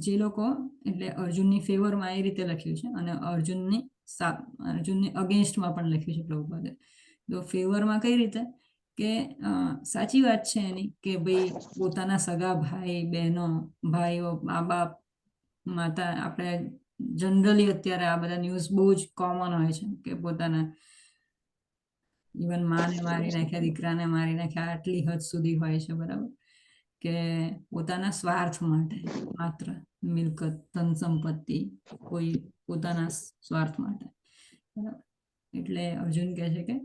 જે લોકો એટલે અર્જુનની ફેવરમાં એ રીતે લખ્યું છે અને અર્જુનની અગેન્સ્ટમાં પણ લખ્યું છે પ્રભુપાદે. તો ફેવરમાં કઈ રીતે કે સાચી વાત છે એની કે ભાઈ પોતાના સગા ભાઈ બહેનો, ભાઈઓ, મા બાપ, માતા, આપણે જનરલી અત્યારે આ બધા ન્યૂઝ બહુ જ કોમન હોય છે કે પોતાના ઇવન માને મારી નાખ્યા, દીકરાને મારી નાખ્યા, આટલી હદ સુધી હોય છે. બરાબર. કે પોતાના સ્વાર્થ માટે માત્ર મિલકત, ધન સંપત્તિ, કોઈ પોતાના સ્વાર્થ માટે. બરાબર. એટલે અર્જુન કહે છે કે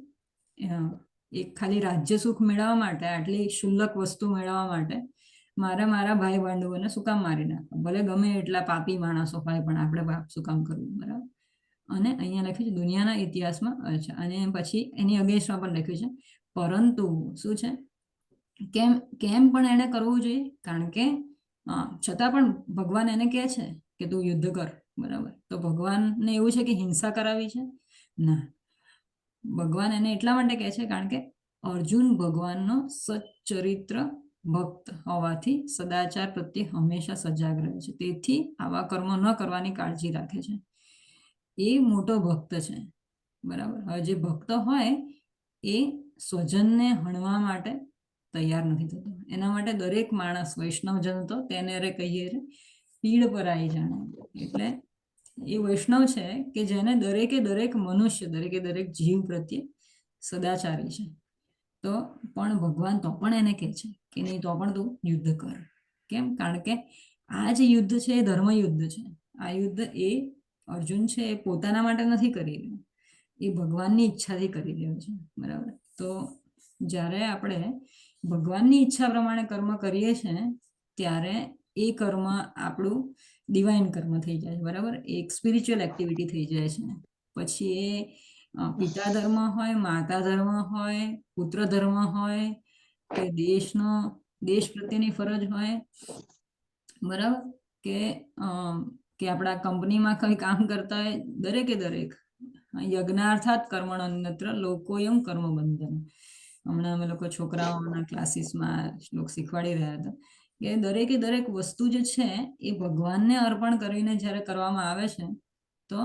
એક ખાલી રાજ્ય સુખ મેળવવા માટે, આટલી ક્ષુલ્લક વસ્તુ મેળવવા માટે મારા ભાઈ બંધુઓને શું કામ મારી નાખવા? ભલે ગમે એટલા પાપી માણસો હોય પણ આપણે પાપ શું કામ કરવું? બરાબર. અને અહીંયા લખ્યું છે દુનિયાના ઇતિહાસમાં. અચ્છા, અને પછી એની અગેન્સ્ટમાં પણ લખ્યું છે પરંતુ શું છે કેમ પણ એને કરવું જોઈએ? કારણ કે છતાં પણ ભગવાન એને કહે છે કે તું યુદ્ધ કર. બરાબર. તો ભગવાનને એવું છે કે હિંસા કરાવી છે? ના, ભગવાન એને એટલા માટે કહે છે કારણ કે અર્જુન ભગવાનનો સચ્ચરિત્ર ભક્ત હોવાથી સદાચાર પ્રત્યે હંમેશા સજાગ રહે છે, તેથી આવા કર્મો ન કરવાની કાળજી રાખે છે. એ મોટો ભક્ત છે. બરાબર. હવે જે ભક્ત હોય એ સ્વજનને હણવા માટે તૈયાર નથી થતો. એના માટે દરેક માણસ, વૈષ્ણવજન તો તેને કહીએ પીડ પર આવી જાણે. એટલે એ વૈષ્ણવ છે કે જેને દરેક મનુષ્ય, દરેક જીવ પ્રત્યે સદાચારી છે. તો પણ ભગવાન તો પણ એને કહે છે કે નહીં, તો પણ તું યુદ્ધ કર. કેમ? કારણ કે આ જે યુદ્ધ છે એ ધર્મ યુદ્ધ છે. આ યુદ્ધ એ અર્જુન છે એ પોતાના માટે નથી કરી રહ્યો, એ ભગવાનની ઈચ્છાથી કરી રહ્યો છે. બરાબર. તો જ્યારે આપણે ભગવાનની ઈચ્છા પ્રમાણે કર્મ કરીએ છીએ ત્યારે એ કર્મ આપણું ડિવાઇન કર્મ થઈ જાય છે. બરાબર. એક સ્પિરિચ્યુઅલ એક્ટિવિટી થઈ જાય છે. પછી એ પિતા ધર્મ હોય, માતા ધર્મ હોય, પુત્ર ધર્મ હોય કે દેશ પ્રત્યેની ફરજ હોય. બરાબર. કે આપણા કંપનીમાં કઈ કામ કરતા હોય, દરેક યજ્ઞાર્થાત કર્મણો અન્યત્ર લોકોયમ કર્મ બંધન. હમણાં અમે લોકો છોકરાઓના ક્લાસીસમાં શ્લોક શીખવાડી રહ્યા હતા કે દરેક વસ્તુ જે છે એ ભગવાનને અર્પણ કરીને જ્યારે કરવામાં આવે છે તો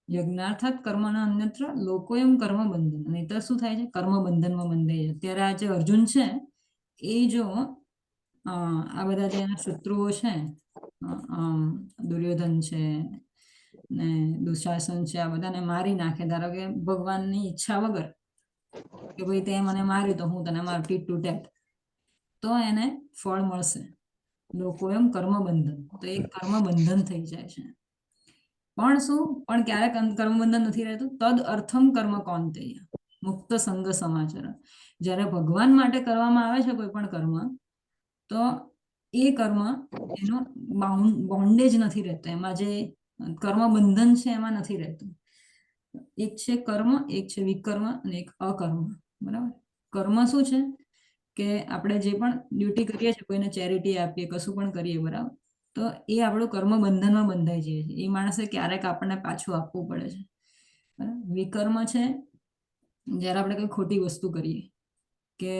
યજ્ઞાર્થાત કર્મના અન્યત્ર લોકોયમ કર્મ બંધન. નહીં તો શું થાય છે? કર્મ બંધનમાં બંધાઈ જાય. ત્યારે આ જે અર્જુન છે એ જો આ બધા જે એના શત્રુઓ છે, દુર્યોધન છે ને દુશાસન છે, આ બધાને મારી નાખે, ધારો કે ભગવાનની ઈચ્છા વગર, કે ભાઈ તે મને માર્યું તો હું તને મારું ટીટ ટુ ટેટ, તો એને ફળ મળશે. લોકો એમ કર્મ બંધન, તો એ કર્મ બંધન થઈ જાય છે. પણ શું, પણ ક્યારેક કર્મ બંધન નથી રહેતું. તદ અર્થમ કર્મ કૌંતેય મુક્ત સંગ સમાચરણ. જ્યારે ભગવાન માટે કરવામાં આવે છે કોઈ પણ કર્મ, તો એ કર્મ એનો બોન્ડેજ નથી રહેતો, એમાં જે કર્મ બંધન છે એમાં નથી રહેતું. એક છે કર્મ, એક છે વિકર્મ અને એક અકર્મ. બરાબર. કર્મ શું છે કે આપણે જે પણ ડ્યુટી કરીએ છીએ, કોઈને ચેરિટી આપીએ, કશું પણ કરીએ, બરાબર, તો એ આપણું કર્મ બંધનમાં બંધાઈ જાય છે. એ માણસે ક્યારેક આપણને પાછું આપવું પડે છે. બરાબર. વિકર્મ છે જ્યારે આપણે કઈ ખોટી વસ્તુ કરીએ, કે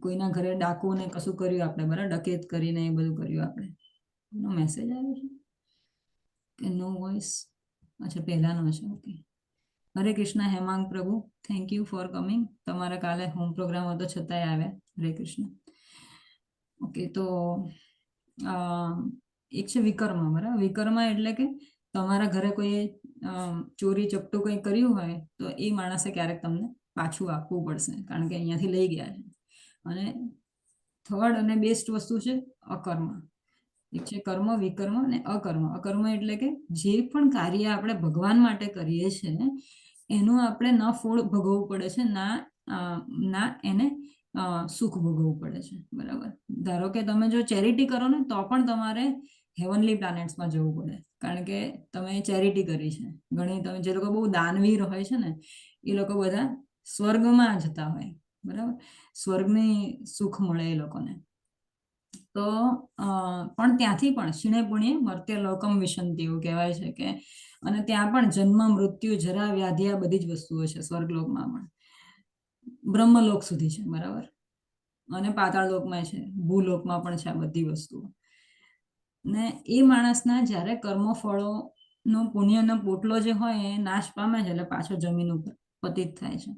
કોઈના ઘરે ડાકુને કશું કર્યું આપણે, બરાબર, ડકેત કરીને એ બધું કર્યું આપણે. નો મેસેજ આવ્યો છે કે નો વોઇસ? અચ્છા, પહેલાનો છે. ઓકે. હરે કૃષ્ણ હેમાંગ પ્રભુ, થેન્ક યુ ફોર કમિંગ. તમારા કાલે હોમ પ્રોગ્રામ હતો છતાંય આવ્યા. હરે કૃષ્ણ. ઓકે, તો એક છે વિકર્મ. બરાબર. વિકર્મ એટલે કે તમારા ઘરે કોઈ ચોરી ચપટું કંઈ કર્યું હોય તો એ માણસે ક્યારેક તમને પાછું આપવું પડશે, કારણ કે અહીંયાથી લઈ ગયા છે. અને થર્ડ અને બેસ્ટ વસ્તુ છે અકર્મ. એક છે કર્મ, વિકર્મ અને અકર્મ. અકર્મ એટલે કે જે પણ કાર્ય આપણે ભગવાન માટે કરીએ છીએ એનું આપણે ન ફળ ભોગવવું પડે છે, ના એને સુખ ભોગવવું પડે છે. બરાબર. ધારો કે તમે જો ચેરિટી કરો ને તો પણ તમારે હેવનલી પ્લાનેટ્સમાં જવું પડે, કારણ કે તમે ચેરિટી કરી છે. ઘણી તમે જે લોકો બહુ દાનવીર હોય છે ને, એ લોકો બધા સ્વર્ગમાં જતા હોય. બરાબર. સ્વર્ગની સુખ મળે એ લોકોને. તો પણ ત્યાંથી પણ ક્ષીણે પુણ્ય મર્ત્ય લોકમ વિશંતિ, એવું કહેવાય છે કે, અને ત્યાં પણ જન્મ, મૃત્યુ, જરા, વ્યાધિ આ બધી જ વસ્તુઓ છે સ્વર્ગલોકમાં પણ. બ્રહ્મલોક સુધી છે. બરાબર. અને પાતાળ લોકમાં છે, ભૂલોકમાં પણ છે આ બધી વસ્તુઓ. ને એ માણસના જ્યારે કર્મફળોનો પુણ્યનો પોટલો જે હોય એ નાશ પામે છે, એટલે પાછો જમીન ઉપર પતિત થાય છે.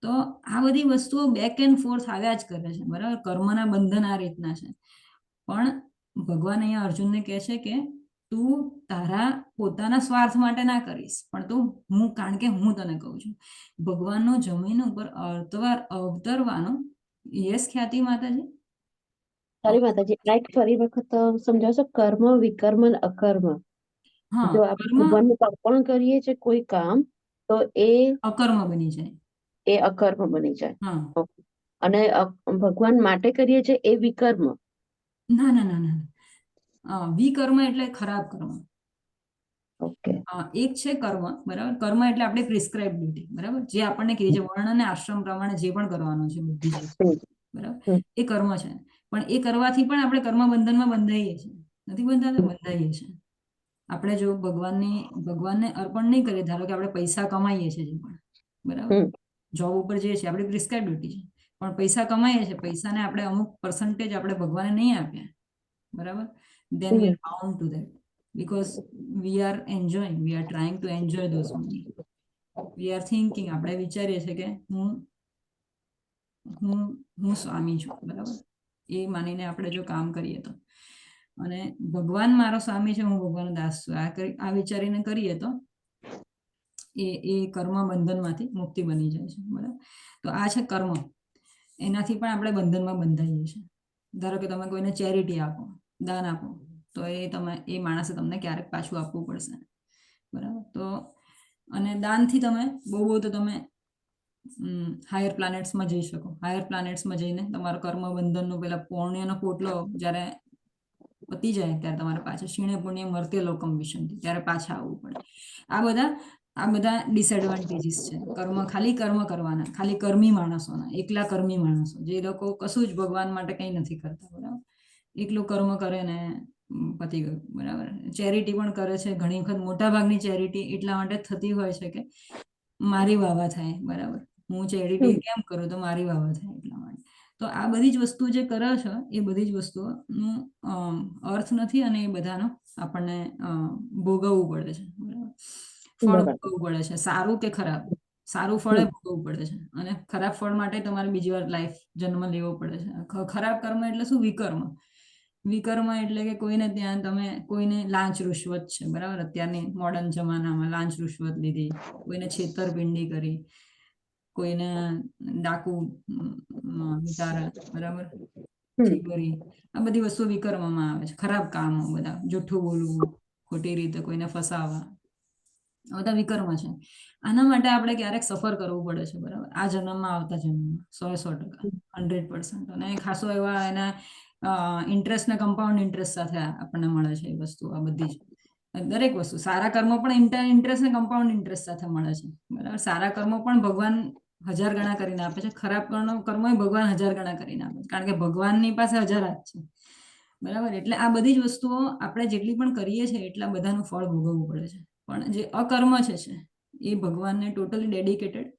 તો આ બધી વસ્તુઓ બેક એન્ડ ફોર્થ આવ્યા જ કરે છે. બરાબર. કર્મના બંધન આ રીતના છે. પણ ભગવાન અહીંયા અર્જુનને કહે છે કે તું તારા પોતાના સ્વાર્થ માટે ના કરીશ, પણ કારણ કે હું તને કહું છું, ભગવાનનો જમીન ઉપર અવતરવાનો. યસ ખ્યાતિ માતાજી. સારી માતાજી, એક ફરી વખત સમજાવશો? કર્મ, વિકર્મ અને અકર્મ. હા, જો આપણે કર્મ ભગવાનને અર્પણ કરીએ છીએ કોઈ કામ, તો એ અકર્મ બની જાય. એ અકર્મ બની જાય. હા. Okay. અને ભગવાન માટે કરીએ છીએ એ વિકર્મ. ના ના ના ના, વિકર્મ એટલે ખરાબ કર્મ. ઓકે. એક છે કર્મ. બરાબર. કર્મ એટલે આપણે પ્રિસ્ક્રાઇબ ડ્યુટી. બરાબર. જે આપણને કહે છે વર્ણ અને આશ્રમ પ્રમાણે જે પણ કરવાનું છે બધી જ વસ્તુ. બરાબર. એ કર્મ છે. પણ એ કરવાથી પણ આપણે કર્મ બંધનમાં બંધાઈએ છીએ. નથી બંધાતા? બંધાઈએ છીએ. આપણે જો ભગવાનને અર્પણ નહીં કરીએ, ધારો કે આપણે પૈસા કમાઈએ છીએ, જે પણ, બરાબર, જોબ ઉપર જઈએ છીએ, આપણી પ્રિસ્ક્રાઇબ ડ્યુટી છે, પણ પૈસા કમાઈએ છીએ, પૈસાને આપણે અમુક પર્સન્ટેજ આપણે ભગવાનને નહીં આપ્યા, બરાબર, then we are bound to that because we are enjoying, we are trying to enjoy those money. We are thinking, આપણે વિચારીએ છીએ કે હું સ્વામી છું. બરાબર. એ માનીને આપણે જો કામ કરીએ તો, અને ભગવાન મારો સ્વામી છે, હું ભગવાનનો દાસ છું, આ વિચારીને કરીએ તો એ કર્મ બંધનમાંથી મુક્તિ બની જાય છે. બરાબર. તો આ છે કર્મ. એનાથી પણ આપણે બંધનમાં બંધાઈએ છીએ. ધારો કે તમે કોઈને ચેરિટી આપો, દાન આપો, તો એ માણસે તમને ક્યારેક પાછું આપવું પડશે. બરાબર. તો અને દાનથી તમે બહુ તો તમે હાયર પ્લાનેટ્સમાં જઈ શકો. હાયર પ્લાનેટ્સમાં જઈને તમારો કર્મ બંધનનો પેલા પુણ્યનો પોટલો જ્યારે પતી જાય ત્યારે તમારે પાછા ક્ષીણે પુણ્ય મર્ત્ય લોકમ વિશંતિ, ત્યારે પાછા આવવું પડે. આ બધા ડિસએડવાન્ટેજીસ છે ખાલી કર્મ કરવાના, ખાલી કર્મી માણસોના, એકલા કર્મી માણસો, જે લોકો કશું જ ભગવાન માટે કંઈ નથી કરતા. બરાબર. એકલું કર્મ કરે ને પતી ગયું. બરાબર. ચેરિટી પણ કરે છે. ઘણી વખત મોટા ભાગની ચેરિટી એટલા માટે થતી હોય છે કે મારી વાવા થાય. બરાબર. હું ચેરિટી કેમ કરું? તો મારી વાવા થાય એટલા માટે. તો આ બધી જ વસ્તુ જે કરે છે એ બધી જ વસ્તુઓનો અર્થ નથી, અને એ બધાનો આપણને ભોગવવું પડે છે. બરાબર. ફળ ભોગવવું પડે છે, સારું કે ખરાબ. સારું ફળ ભોગવવું પડે છે, અને ખરાબ ફળ માટે તમારે બીજી વાર લાઈફ જન્મ લેવો પડે છે. ખરાબ કર્મ એટલે શું? વિકર્મ. વિકર્મ એટલે કે કોઈને ત્યાં તમે કોઈને લાંચ રૂશ્વત છે, બરાબર, અત્યારની મોડર્ન જમાનામાં લાંચ રૂશ્વત લીધી, કોઈને છેતરપિંડી કરી, કોઈને ડાકુ વિચારા, બરાબર, ચીબરી, આ બધી વસ્તુ વિકર્મમાં આવે છે. ખરાબ કામો બધા, જૂઠું બોલવું, ખોટી રીતે કોઈને ફસાવા, આ બધા વિકર્મ છે. આના માટે આપણે ક્યારેક સફર કરવું પડે છે, બરાબર, આ જન્મમાં આવતા જન્મમાં 100% 100%. અને ખાસો એવા એના ઇન્ટરેસ્ટ ને કમ્પાઉન્ડ ઇન્ટરેસ્ટ સાથે આપણને મળે છે એ વસ્તુ. આ બધી જ દરેક વસ્તુ, સારા કર્મો પણ ઇન્ટરેસ્ટ ને કમ્પાઉન્ડ ઇન્ટરેસ્ટ સાથે મળે છે, બરાબર. સારા કર્મો પણ ભગવાન 1000 ગણા કરીને આપે છે, ખરાબ કર્મો ભગવાન 1000 ગણા કરીને આપે છે, કારણ કે ભગવાનની પાસે 1000 હાથ છે, બરાબર. એટલે આ બધી જ વસ્તુઓ આપણે જેટલી પણ કરીએ છીએ એટલા બધાનું ફળ ભોગવવું પડે છે. પણ જે અકર્મ છે એ ભગવાનને ટોટલી ડેડિકેટેડ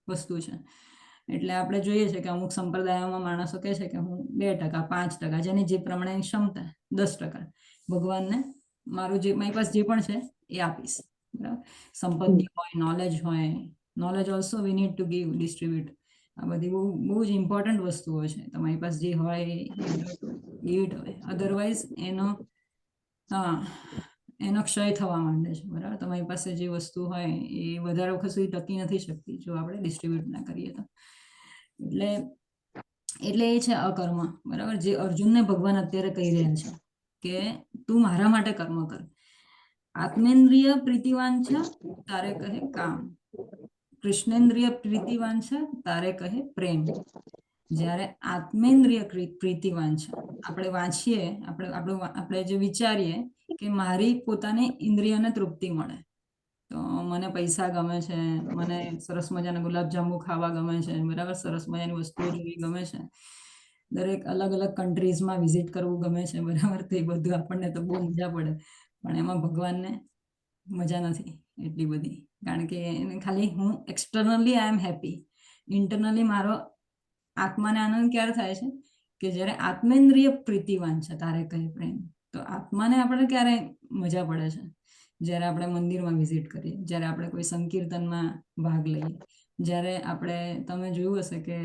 વસ્તુ છે. એટલે આપણે જોઈએ છે કે અમુક સંપ્રદાયોમાં માણસો કહે છે કે હું 2%, 5%, જેની જે પ્રમાણેની ક્ષમતા, 10% ભગવાનને મારું જે મારી પાસે જે પણ છે એ આપીશ, બરાબર. સંપત્તિ હોય, નોલેજ હોય, knowledge also we need to give, distribute. આ બધી બહુ જ ઇમ્પોર્ટન્ટ વસ્તુઓ છે. તમારી પાસે જે હોય એ હોય, અધરવાઇઝ એનો ક્ષય થવા માંડે છે, બરાબર. તમારી પાસે જે વસ્તુ હોય એ વધારે વખત સુધી ટકી નથી શકતી જો આપણે ડિસ્ટ્રીબ્યુટ ના કરીએ તો. એટલે એ છે અકર્મ, બરાબર. જે અર્જુનને ભગવાન અત્યારે કહી રહ્યા છે કે તું મારા માટે કર્મ કર. આત્મેન્દ્રિય પ્રીતિવાન છે તારે કહે કામ, કૃષ્ણેન્દ્રિય પ્રીતિવાન છે તારે કહે પ્રેમ. જ્યારે આત્મેન્દ્રિય પ્રીતિવાન છે, આપણે વાંચીએ, આપણે જે વિચારીએ કે મારી પોતાની ઇન્દ્રિયોને તૃપ્તિ મળે, તો મને પૈસા ગમે છે, મને સરસ મજાના ગુલાબજાંબુ ખાવા ગમે છે, બરાબર, સરસ મજાની વસ્તુઓ જોવી ગમે છે, દરેક અલગ અલગ કન્ટ્રીઝમાં વિઝિટ કરવું ગમે છે, બરાબર. તો એ બધું આપણને તો બહુ મજા પડે, પણ એમાં ભગવાનને મજા નથી એટલી બધી, કારણ કે ખાલી હું externally I am happy, internally મારો આત્માને આનંદ ક્યારે થાય છે કે જ્યારે આત્મેન્દ્રિય પ્રીતિવાન છે તારે કહે પ્રેમ. તો આત્માને આપણે ક્યારે મજા પડે છે? જ્યારે આપણે મંદિરમાં વિઝિટ કરીએ, જ્યારે આપણે કોઈ સંકીર્તનમાં ભાગ લઈએ, જ્યારે આપણે, તમે જોયું હશે કે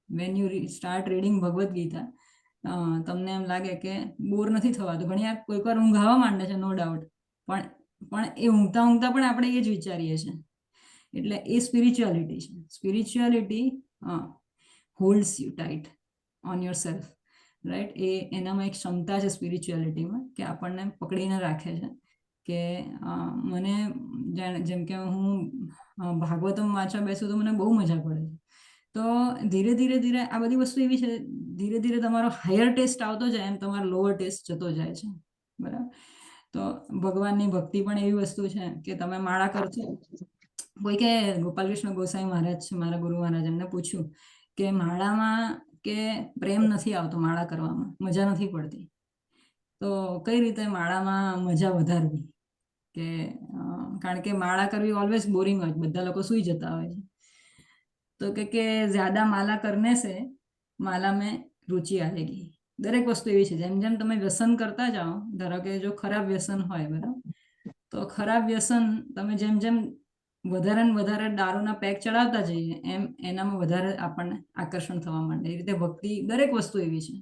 when you start reading Bhagavad Gita, તમને એમ લાગે કે બોર નથી થવાતું. ઘણી વાર કોઈક વાર ઊંઘ આવવા માંડે છે, નો ડાઉટ, પણ એ ઊંઘતા ઊંઘતા પણ આપણે એ જ વિચારીએ છીએ. એટલે એ સ્પિરિચ્યુઆલિટી છે. Spirituality holds you tight on your self, right. એનામાં એક ક્ષમતા છે સ્પિરિચ્યુઆલિટીમાં કે આપણને પકડીને રાખે છે. કે મને જેમ કે હું ભાગવતમ વાંચવા બેસું તો મને બહુ મજા પડે છે. તો ધીરે ધીરે આ બધી વસ્તુ એવી છે, ધીરે ધીરે તમારો હાયર ટેસ્ટ આવતો જાય એમ તમારો લોઅર ટેસ્ટ જતો જાય છે, બરાબર. તો ભગવાનની ભક્તિ પણ એવી વસ્તુ છે કે તમે માળા કરશો. કોઈ કે ગોપાલ કૃષ્ણ ગોસાઈ મહારાજ છે, મારા ગુરુ મહારાજ, એમને પૂછ્યું કે માળામાં કે પ્રેમ નથી આવતો, માળા કરવામાં મજા નથી પડતી, તો કઈ રીતે માળામાં મજા વધારવી? કે કારણ કે માળા કરવી ઓલવેઝ બોરિંગ હોય, બધા લોકો સુઈ જતા હોય છે. તો કે જ્યાદા માલા કરને સે માલા મેં રુચિ આવેગી. દરેક વસ્તુ એવી છે, જેમ જેમ તમે વ્યસન કરતા જાઓ, ધારો કે જો ખરાબ વ્યસન હોય, બરાબર, તો ખરાબ વ્યસન તમે જેમ જેમ વધારે ને વધારે દારૂના પેક ચડાવતા જઈએ એમ એનામાં વધારે આપણને આકર્ષણ થવા માંડે. એ રીતે ભક્તિ, દરેક વસ્તુ એવી છે.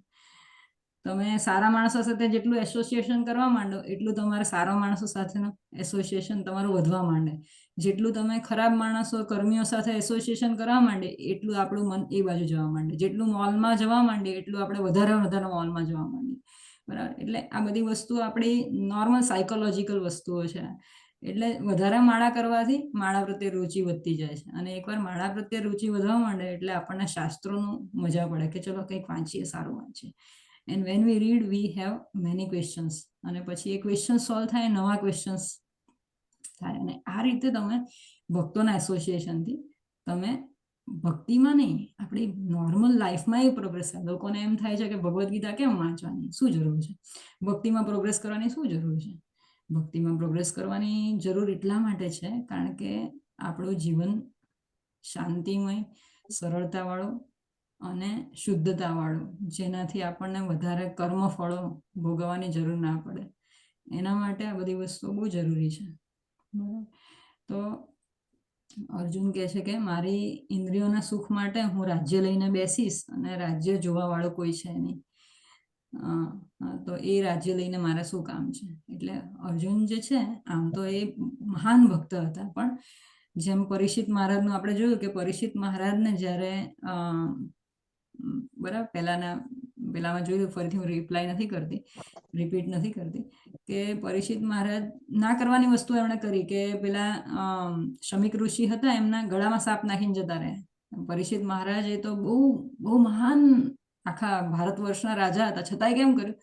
તમે સારા માણસો સાથે જેટલું એસોસિએશન કરવા માંડો એટલું તમારે સારા માણસો સાથેનું એસોસિએશન તમારું વધવા માંડે. જેટલું તમે ખરાબ માણસો, કર્મીઓ સાથે એસોસિએશન કરવા માંડે એટલું આપણું મન એ બાજુ જવા માંડે. જેટલું મોલમાં જવા માંડે એટલું આપણે વધારે મોલમાં જવા માંડીએ, બરાબર. એટલે આ બધી વસ્તુ આપણી નોર્મલ સાયકોલોજીકલ વસ્તુઓ છે. એટલે વધારે માળા કરવાથી માળા પ્રત્યે રુચિ વધતી જાય છે. અને એકવાર માળા પ્રત્યે રુચિ વધવા માંડે એટલે આપણને શાસ્ત્રોનું મજા પડે કે ચલો કંઈક વાંચીએ, સારું વાંચીએ. And when we read we have many questions, અને પછી એ ક્વેશ્ચન સોલ્વ થાય, નવા ક્વેશ્ચન્સ થાય. અને આ રીતે તમે ભક્તોના એસોસિએશનથી તમે ભક્તિમાં નહીં, આપણી નોર્મલ લાઈફમાં એ પ્રોગ્રેસ થાય. લોકોને એમ થાય છે કે ભગવદ્ ગીતા કેમ વાંચવાની, શું જરૂર છે? ભક્તિમાં પ્રોગ્રેસ કરવાની શું જરૂર છે? ભક્તિમાં પ્રોગ્રેસ કરવાની જરૂર એટલા માટે છે કારણ કે આપણું જીવન શાંતિમય, સરળતાવાળું અને શુદ્ધતાવાળું, જેનાથી આપણને વધારે કર્મફળો ભોગવવાની જરૂર ના પડે. એના માટે આ બધી વસ્તુઓ બહુ જરૂરી છે, બરાબર. તો અર્જુન કહે છે કે મારી ઇન્દ્રિયોના સુખ માટે હું રાજ્ય લઈને બેસીશ અને રાજ્ય જોવા વાળો કોઈ છે નહીં. તો એ રાજ્ય લઈને મારે શું કામ છે. એટલે અર્જુન જે છે આમ તો એ મહાન ભક્ત હતા, પણ જેમ પરીક્ષિત મહારાજનું આપણે જોયું કે પરીક્ષિત મહારાજને જ્યારે બરાબર પેલામાં જોયું, ફરીથી હું રિપ્લાય નથી કરતી, રિપીટ નથી કરતી, કે પરીક્ષિત મહારાજ ના કરવાની વસ્તુ એમણે કરી કે પેલા શમિક ઋષિ હતા એમના ગળામાં સાપ નાખીને જતા રહ્યા. પરીક્ષિત મહારાજ એ તો બહુ મહાન આખા ભારત વર્ષના રાજા હતા, છતાંય કેમ કર્યું?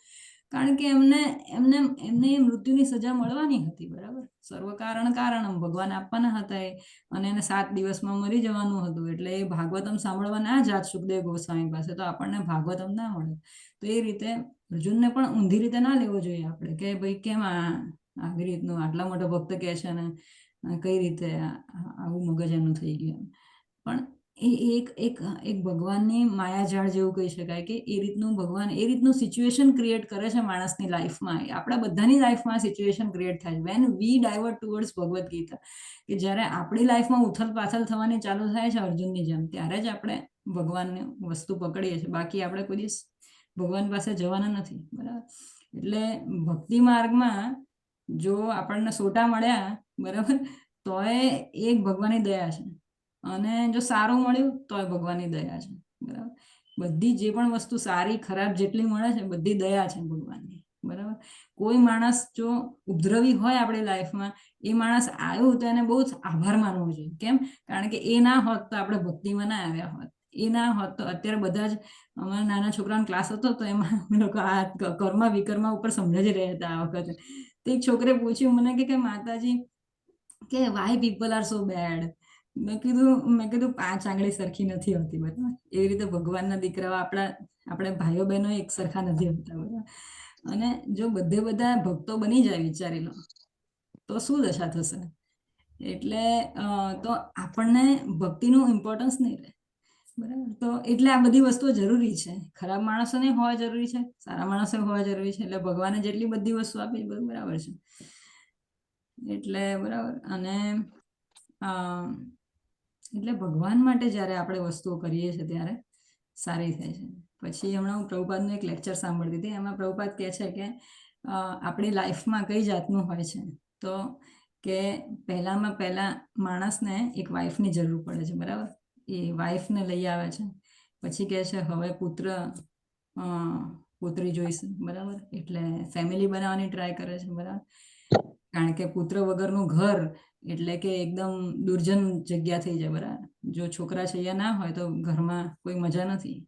કારણ કે એમને મૃત્યુની સજા મળવાની હતી. બરાબર, સર્વ કારણ ભગવાન આપવાના હતા અને એને 7 દિવસમાં મરી જવાનું હતું. એટલે એ ભાગવતમ સાંભળવા ના જાત સુખદેવ ગોસ્વામી પાસે, તો આપણને ભાગવતમ ના મળે. તો એ રીતે અર્જુનને પણ ઊંધી રીતે ના લેવો જોઈએ આપણે કે ભાઈ કેમ આવી રીતનું આટલા મોટો ભક્ત કહે છે ને કઈ રીતે આવું મગજ એનું થઈ ગયું. પણ એ એક ભગવાનની માયાજાળ જેવું કહી શકાય કે એ રીતનું ભગવાન એ રીતનું સિચ્યુએશન ક્રિએટ કરે છે માણસની લાઈફમાં. આપણા બધાની લાઈફમાં સિચ્યુએશન ક્રિએટ થાય છે when we divert towards Bhagavad Gita, કે જ્યારે આપણી લાઈફમાં ઉથલ પાથલ થવાની ચાલુ થાય છે અર્જુનની જેમ, ત્યારે જ આપણે ભગવાનની વસ્તુ પકડીએ છીએ. બાકી આપણે કોઈ દિવસ ભગવાન પાસે જવાના નથી. બરાબર, એટલે ભક્તિ માર્ગમાં જો આપણને સોટા મળ્યા, બરાબર, તોય એક ભગવાનની દયા છે, અને જો સારું મળ્યું તોય ભગવાનની દયા છે. બરાબર, બધી જે પણ વસ્તુ સારી ખરાબ જેટલી મળે છે બધી દયા છે ભગવાનની. બરાબર, કોઈ માણસ જો ઉપદ્રવી હોય આપણી લાઈફમાં, એ માણસ આવ્યું તો એને બહુ જ આભાર માનવો જોઈએ. કેમ? કારણ કે એ ના હોત તો આપણે ભક્તિમાં ના આવ્યા હોત. એ ના હોત તો અત્યારે બધા જ અમારા નાના છોકરાનો ક્લાસ હતો તો એમાં લોકો આ કર્મ વિકર્મ ઉપર સમજાવી રહ્યા હતા આ વખતે. તો એક છોકરે પૂછ્યું મને કે માતાજી કે why people are so bad. મેં કીધું 5 આંગળી સરખી નથી હોતી. બરાબર, એવી રીતે ભગવાનના દીકરાઓ આપણે ભાઈઓ બહેનો એક સરખા નથી હોતા. બરાબર, અને જો બધા ભક્તો બની જાય, વિચારી લો તો શું દશા થશે. એટલે તો આપણને ભક્તિનું ઇમ્પોર્ટન્સ નહીં રહે. બરાબર, તો એટલે આ બધી વસ્તુઓ જરૂરી છે. ખરાબ માણસોને હોવા જરૂરી છે, સારા માણસો હોવા જરૂરી છે. એટલે ભગવાને જેટલી બધી વસ્તુ આપી બધું બરાબર છે. એટલે બરાબર, અને એટલે ભગવાન માટે જ્યારે આપણે વસ્તુઓ કરીએ છીએ ત્યારે સારી થાય છે. પછી હમણાં હું પ્રભુપાદનું એક લેક્ચર સાંભળતી હતી, એમાં પ્રભુપાદ કહે છે કે આપણી લાઈફમાં કઈ જાતનું હોય છે, તો કે પહેલા માણસને એક વાઈફની જરૂર પડે છે. બરાબર, એ વાઈફને લઈ આવે છે, પછી કહે છે હવે પુત્રી જોઈશે. બરાબર, એટલે ફેમિલી બનાવવાની ટ્રાય કરે છે. બરાબર, કારણ કે પુત્ર વગરનું ઘર એટલે કે એકદમ દુર્જન જગ્યા થઈ જાય. બરાબર, જો છોકરા છૈયા ના હોય તો ઘરમાં કોઈ મજા નથી.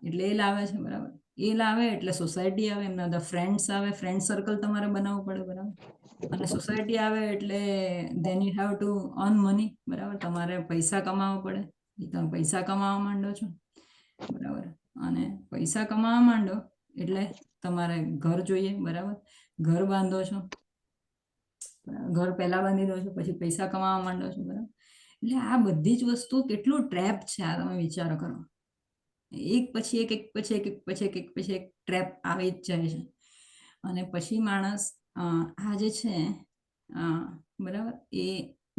એટલે એ લાવે છે. બરાબર, એ લાવે એટલે સોસાયટી આવે, એમના બધા ફ્રેન્ડ્સ આવે, ફ્રેન્ડ સર્કલ તમારે બનાવવું પડે. બરાબર, અને સોસાયટી આવે એટલે then you have to earn money. બરાબર, તમારે પૈસા કમાવા પડે. તમે પૈસા કમાવા માંડો છો. બરાબર, અને પૈસા કમાવા માંડો એટલે તમારે ઘર જોઈએ. બરાબર, ઘર બાંધો છો, ઘર પહેલા બાંધી દો છો, પછી પૈસા કમાવા માંડો છો. બરાબર, એટલે આ બધી જ વસ્તુ કેટલું ટ્રેપ છે આ તમે વિચારો કરો. એક પછી એક ટ્રેપ આવી જ જાય છે. અને પછી માણસ આ જે છે બરાબર, એ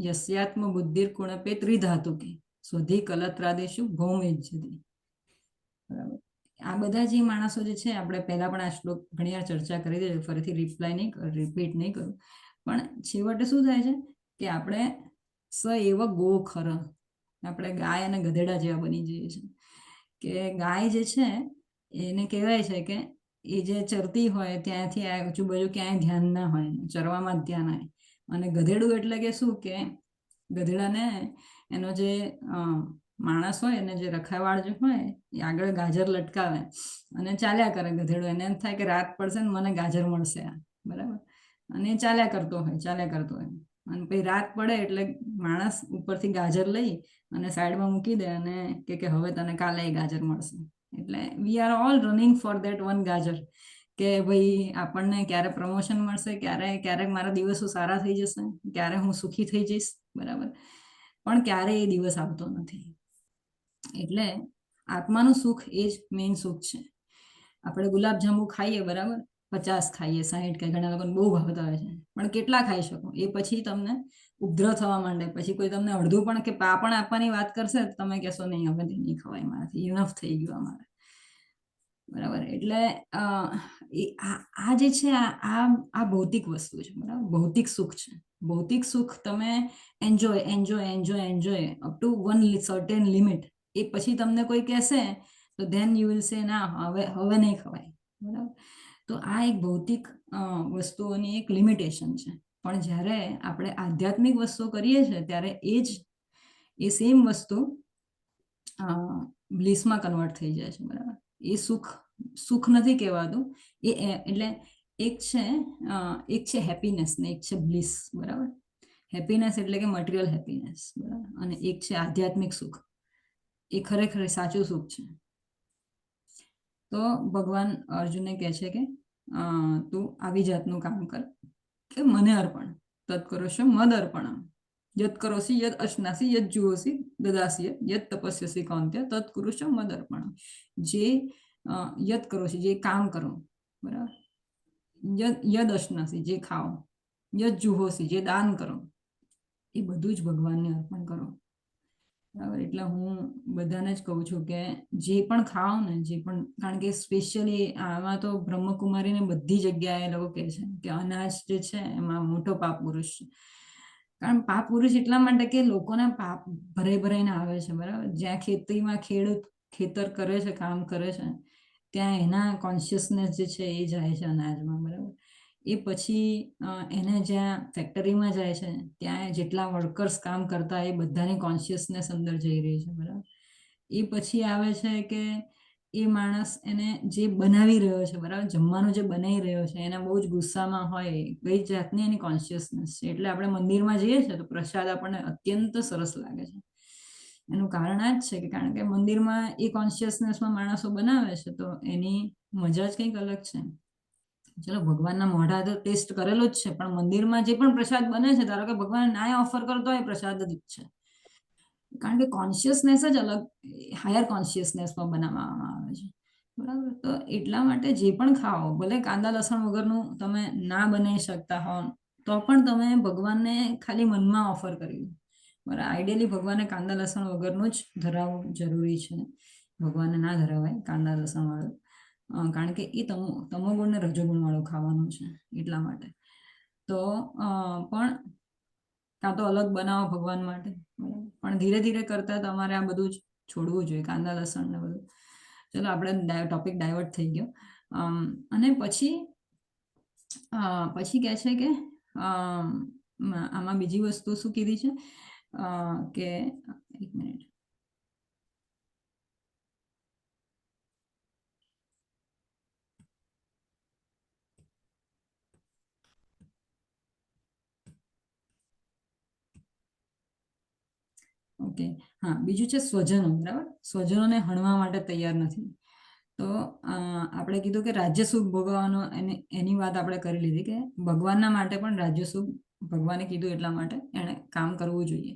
યસ્યાત્મ બુદ્ધિર કુણપે ત્રિધાતુ કે સ્વધિ કલત્રાદેશુ ભૌમિજ્યતિ. બરાબર, આ બધા જે માણસો જે છે, આપણે પહેલા પણ આ શ્લોક ઘણી વાર ચર્ચા કરી દે, ફરીથી રિપીટ નહીં કરું, પણ છેવટે શું થાય છે કે આપણે સ એવ ગો ખર, આપણે ગાય અને ગધેડા જેવા બની જઈએ છીએ. કે ગાય જે છે એને કહેવાય છે કે એ જે ચરતી હોય ત્યાંથી આજુબાજુ ક્યાંય ધ્યાન ના હોય, ચરવામાં જ ધ્યાન આવે. અને ગધેડું એટલે કે શું કે ગધેડાને એનો જે માણસ હોય એને જે રખાવાળ જે હોય એ આગળ ગાજર લટકાવે અને ચાલ્યા કરે ગધેડું. એને એમ થાય કે રાત પડશે ને મને ગાજર મળશે. બરાબર, અને ચાલ્યા કરતો હોય અને પછી રાત પડે એટલે માણસ ઉપરથી ગાજર લઈ અને સાઈડમાં મૂકી દે અને કે હવે તને કાલે ગાજર મળશે. એટલે વી are all running for that one ગાજર, કે ભાઈ આપણને ક્યારે પ્રમોશન મળશે, ક્યારેક મારા દિવસો સારા થઈ જશે, ક્યારે હું સુખી થઈ જઈશ. બરાબર, પણ ક્યારે એ દિવસ આવતો નથી. એટલે આત્માનું સુખ એ જ મેઇન સુખ છે. આપણે ગુલાબજાંબુ ખાઈએ, બરાબર, 50 ખાઈએ, 60 ખાઈએ, ઘણા લોકોને બહુ ભાવતા હોય છે, પણ કેટલા ખાઈ શકો? એ પછી તમને ઉપદ્રવ થવા માંડે. પછી કોઈ તમને અડધું પણ કે પા પણ આપવાની વાત કરશે તમે કહેશો નહીં હવે નહીં ખવાય મારાથી, ઇનફ થઈ ગયું અમારે. બરાબર. એટલે આ જે છે આ ભૌતિક વસ્તુ છે, બરાબર. ભૌતિક સુખ છે. ભૌતિક સુખ તમે enjoy up to one certain limit. એ પછી તમને કોઈ કહેશે તો ધેન યુ વિલ સે ના, હવે નહીં ખવાય, બરાબર. તો આ એક ભૌતિક વસ્તુઓની એક લિમિટેશન છે. પણ જ્યારે આપણે આધ્યાત્મિક વસ્તુ કરીએ છીએ ત્યારે એ સેમ વસ્તુ બ્લિસમાં કન્વર્ટ થઈ જાય છે, બરાબર. એ સુખ નથી કહેવાતું. એટલે એક છે હેપીનેસ ને એક છે બ્લિસ, બરાબર. હેપીનેસ એટલે કે મટીરિયલ હેપીનેસ, બરાબર. અને એક છે આધ્યાત્મિક સુખ. એ ખરેખર સાચું સુખ છે. તો ભગવાન અર્જુનને કહે છે કે તું આવી જાતનું કામ કર કે મને અર્પણ તત્કરોષ મદ અર્પણમ યત કરોસી યદ અશ્નાસી યદ જુહોસી દદાસી યદ તપસ્યસી કૌંત્ય તત્કુરુષ મદ અર્પણમ. જે યદ કરોસી જે કામ કરો, બરાબર. યદ અશ્નાસી જે ખાઓ, યદ જુહોસી જે દાન કરો, એ બધું જ ભગવાનને અર્પણ કરો, બરાબર. એટલે હું બધાને જ કહું છું કે જે પણ ખાઓ ને, જે પણ, કારણ કે સ્પેશિયલી આમાં તો બ્રહ્મકુમારીને બધી જગ્યાએ લોકો કહે છે કે અનાજ જે છે એમાં મોટો પાપ પુરુષ છે. કારણ પાપ પુરુષ એટલા માટે કે લોકોના પાપ ભરાઈને આવે છે, બરાબર. જ્યાં ખેતીમાં ખેડૂત ખેતર કરે છે, કામ કરે છે, ત્યાં એના કોન્શિયસનેસ જે છે એ જાય છે અનાજમાં, બરાબર. એ પછી એને જ્યાં ફેક્ટરીમાં જાય છે ત્યાં જેટલા વર્કર્સ કામ કરતા એ બધાની કોન્શિયસનેસ અંદર જઈ રહી છે, બરાબર. એ પછી આવે છે કે એ માણસ એને જે બનાવી રહ્યો છે, બરાબર, જમવાનું જે બનાવી રહ્યો છે એના બહુ જ ગુસ્સામાં હોય, કઈ જાતની એની કોન્શિયસનેસ છે. એટલે આપણે મંદિરમાં જઈએ છીએ તો પ્રસાદ આપણને અત્યંત સરસ લાગે છે. એનું કારણ આ જ છે કે કારણ કે મંદિરમાં એ કોન્શિયસનેસમાં માણસો બનાવે છે તો એની મજા જ કંઈક અલગ છે. ચલો ભગવાનના મોઢા તો ટેસ્ટ કરેલો જ છે, પણ મંદિરમાં જે પણ પ્રસાદ બને છે, ધારો કે ભગવાન નાય ઓફર કરતો હોય પ્રસાદ જ છે, કારણ કે કોન્શિયસનેસ જ અલગ, હાયર કોન્શિયસનેસમાં બનાવવામાં આવે છે, બરાબર. તો એટલા માટે જે પણ ખાઓ, ભલે કાંદા લસણ વગરનું તમે ના બનાવી શકતા હો તો પણ તમે ભગવાનને ખાલી મનમાં ઓફર કરી, બરાબર. આઈડિયલી ભગવાનને કાંદા લસણ વગરનું જ ધરાવવું જરૂરી છે. ભગવાનને ના ધરાવાય કાંદા લસણ વાળું, કારણ કે એ તમોગુણ ને રજોગુણ વાળું ખાવાનું છે, એટલા માટે. તો પણ કાં તો અલગ બનાવો ભગવાન માટે, પણ ધીરે ધીરે કરતા તમારે આ બધું જ છોડવું જોઈએ, કાંદા લસણ ને બધું. ચલો આપણે ટોપિક ડાયવર્ટ થઈ ગયો. અને પછી કહે છે કે આમાં બીજી વસ્તુ શું કીધી છે કે એક મિનિટ, ઓકે, હા, બીજું છે સ્વજનો, બરાબર. સ્વજનોને હણવા માટે તૈયાર નથી. તો આપણે કીધું કે રાજ્ય સુખ ભોગવવાનો, એની વાત આપણે કરી લીધી કે ભગવાનના માટે પણ રાજ્ય સુખ ભગવાને કીધું એટલા માટે એણે કામ કરવું જોઈએ,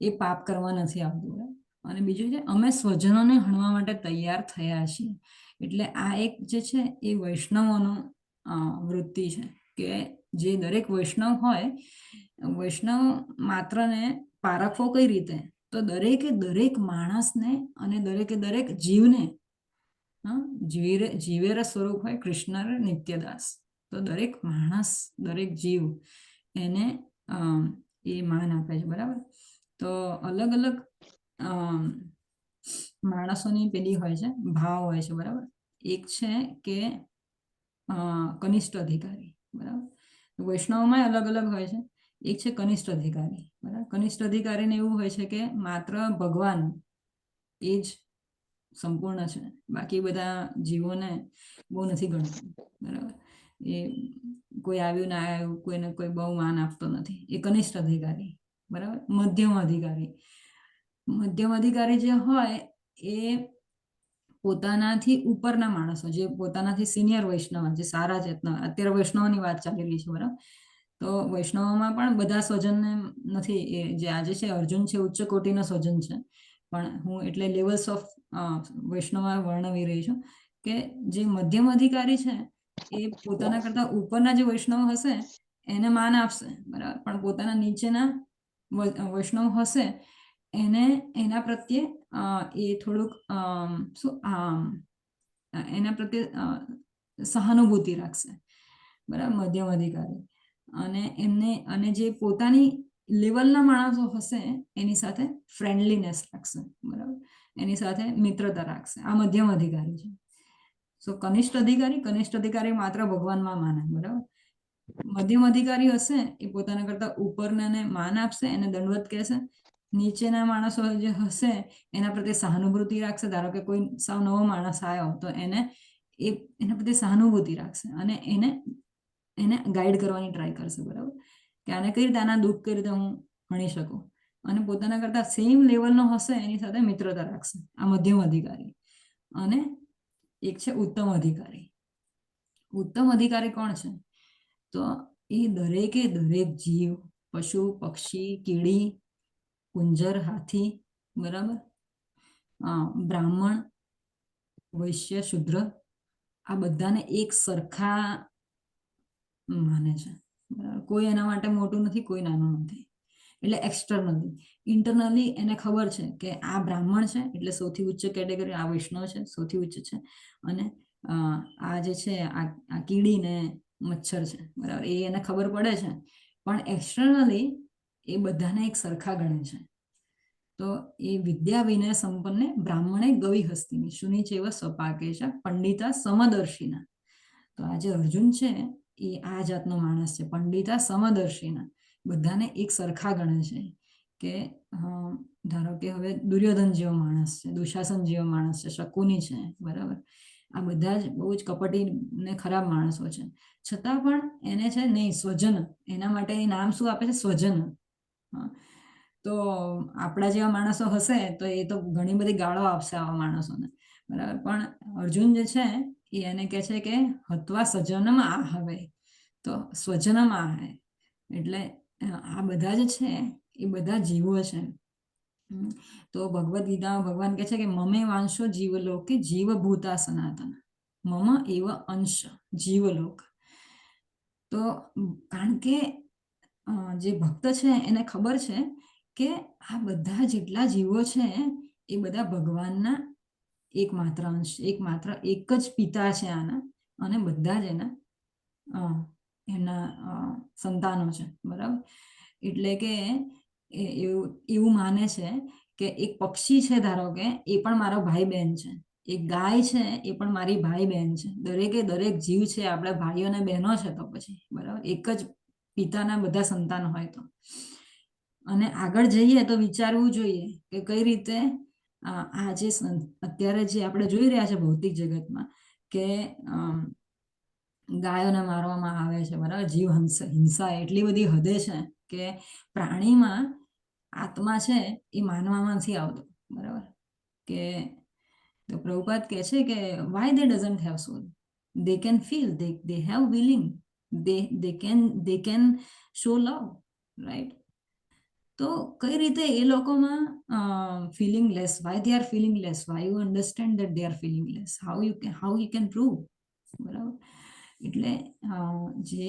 એ પાપ કરવા નથી આવતું. અને બીજું છે અમે સ્વજનોને હણવા માટે તૈયાર થયા છીએ. એટલે આ એક જે છે એ વૈષ્ણવોનું વૃત્તિ છે કે જે દરેક વૈષ્ણવ હોય, વૈષ્ણવ માત્રને પારખવો કઈ રીતે, તો દરેકે દરેક માણસને અને દરેકે દરેક જીવને, જીવેર સ્વરૂપ હોય કૃષ્ણ નિત્યદાસ, તો દરેક માણસ દરેક જીવ એને એ માન આપે છે, બરાબર. તો અલગ અલગ માણસોની પેલી હોય છે, ભાવ હોય છે, બરાબર. એક છે કે કનિષ્ઠ અધિકારી, બરાબર. વૈષ્ણવમાં અલગ અલગ હોય છે. એક છે કનિષ્ઠ અધિકારી, બરાબર. કનિષ્ઠ અધિકારીને એવું હોય છે કે માત્ર ભગવાન એ જ સંપૂર્ણ છે, બાકી બધા જીવોને બહુ નથી ગણતું, બરાબર. એ કોઈ આવ્યું ના આવ્યું કોઈને કોઈ બહુ માન આપતો નથી, એ કનિષ્ઠ અધિકારી, બરાબર. મધ્યમ અધિકારી જે હોય એ પોતાનાથી ઉપરના માણસો, જે પોતાનાથી સિનિયર વૈષ્ણવ, જે સારા ચેતના, અત્યારે વૈષ્ણવની વાત ચાલી રહી છે, બરાબર. તો વૈષ્ણવમાં પણ બધા સ્વજનને નથી, એ જે આજે છે અર્જુન છે ઉચ્ચ કોટીનો સ્વજન છે, પણ હું એટલે લેવલ્સ ઓફ વૈષ્ણવ વર્ણવી રહી છું કે જે મધ્યમ અધિકારી છે એ પોતાના કરતા ઉપરના જે વૈષ્ણવ હશે એને માન આપશે, બરાબર. પણ પોતાના નીચેના વૈષ્ણવ હશે એને એના પ્રત્યે એ થોડુંક શું એના પ્રત્યે સહાનુભૂતિ રાખશે, બરાબર, મધ્યમ અધિકારી. અને જે પોતાની લેવલના માણસો હશે એની સાથે ફ્રેન્ડલીનેસ રાખશે, બરાબર, એની સાથે મિત્રતા રાખશે. આ મધ્યમ અધિકારી છે. સો કનિષ્ઠ અધિકારી માત્ર ભગવાનમાં માને, બરાબર. મધ્યમ અધિકારી હશે એ પોતાના કરતા ઉપરને માન આપશે, એને દંડવત કહેશે. નીચેના માણસો જે હશે એના પ્રત્યે સહાનુભૂતિ રાખશે. ધારો કે કોઈ સાવ નવો માણસ આવ્યો તો એના પ્રત્યે સહાનુભૂતિ રાખશે અને એને ગાઈડ કરવાની ટ્રાય કરશે, બરાબર, કે આને કઈ રીતે, આના દુઃખ કઈ રીતે હું ભણી શકું. અને પોતાના કરતા સેમ લેવલનો હશે એની સાથે મિત્રતા રાખશે. આ મધ્યમ અધિકારી. અને એક છે ઉત્તમ અધિકારી. ઉત્તમ અધિકારી કોણ છે? તો એ દરેક જીવ, પશુ, પક્ષી, કીડી, કુંજર, હાથી, બરાબર, બ્રાહ્મણ, વૈશ્ય, શૂદ્ર, આ બધાને એક સરખા માને છે, બરાબર. કોઈ એના માટે મોટું નથી, કોઈ નાનું નથી. એટલે એક્સટર્નલી. ઇન્ટરનલી એને ખબર છે કે આ બ્રાહ્મણ છે એટલે સૌથી ઉચ્ચ કેટેગરી, આ વૈષ્ણવ છે સૌથી ઉચ્ચ છે, અને આ જે છે આ કીડી ને મચ્છર છે, બરાબર, એ એને ખબર પડે છે. પણ એક્સટર્નલી એ બધાને એક સરખા ગણે છે. તો એ વિદ્યા વિનય સંપન્ને બ્રાહ્મણે ગવી હસ્તિની શુનિચેવ સ્વપાકેશ પંડિતા સમદર્શિના. તો આ જે અર્જુન છે એ આ જાતનો માણસ છે, પંડિતા સમદર્શિના, બધાને એક સરખા ગણે છે. કે ધારો કે હવે દુર્યોધન જેવો માણસ છે, દુશાસન જેવો માણસ છે, શકુની છે, બરાબર, આ બધા જ બહુ જ કપટી ને ખરાબ માણસો છે. છતાં પણ એને છે નહીં, સ્વજન, એના માટે નામ શું આપે છે? સ્વજન. તો આપણા જેવા માણસો હશે તો એ તો ઘણી બધી ગાળો આપશે આવા માણસોને, બરાબર. પણ અર્જુન જે છે એ એને કહે છે કે હત્વા સજનમ આહવે, તો સ્વજનમ આહે. એટલે આ બધા જ છે એ બધા જીવો છે. તો ભગવદ્ ગીતામાં ભગવાન કહે છે કે મમે વાંશો જીવલોક જીવભૂતા સનાતન, મમ એવ અંશ જીવલોક. તો કારણ કે જે ભક્ત છે એને ખબર છે કે આ બધા જેટલા જીવો છે એ બધા ભગવાનના એકમાત્ર અંશ, એક જ પિતા છે આના, અને બધા જ એના સંતાનો છે, બરાબર. એટલે કે એવું માને છે કે એક પક્ષી છે ધારો કે એ પણ મારો ભાઈ બહેન છે, એક ગાય છે એ પણ મારી ભાઈ બહેન છે. દરેક જીવ છે આપણે ભાઈઓ અને બહેનો છે. તો પછી બરાબર, એક જ પિતાના બધા સંતાન હોય તો. અને આગળ જઈએ તો વિચારવું જોઈએ કે કઈ રીતે આ જે અત્યારે જે આપણે જોઈ રહ્યા છે ભૌતિક જગતમાં કે ગાયોને મારવામાં આવે છે, બરાબર, જીવ હિંસા એટલી બધી હદે છે કે પ્રાણીમાં આત્મા છે એ માનવામાં નથી આવતો, બરાબર. કે તો પ્રભુપાદ કહે છે કે why they doesn't have soul, they can feel, they have willing, they can show love, right? તો કઈ રીતે એ લોકોમાં feelingless, why they are feelingless, why you understand that they are feelingless, how you can prove, બરાબર. એટલે જે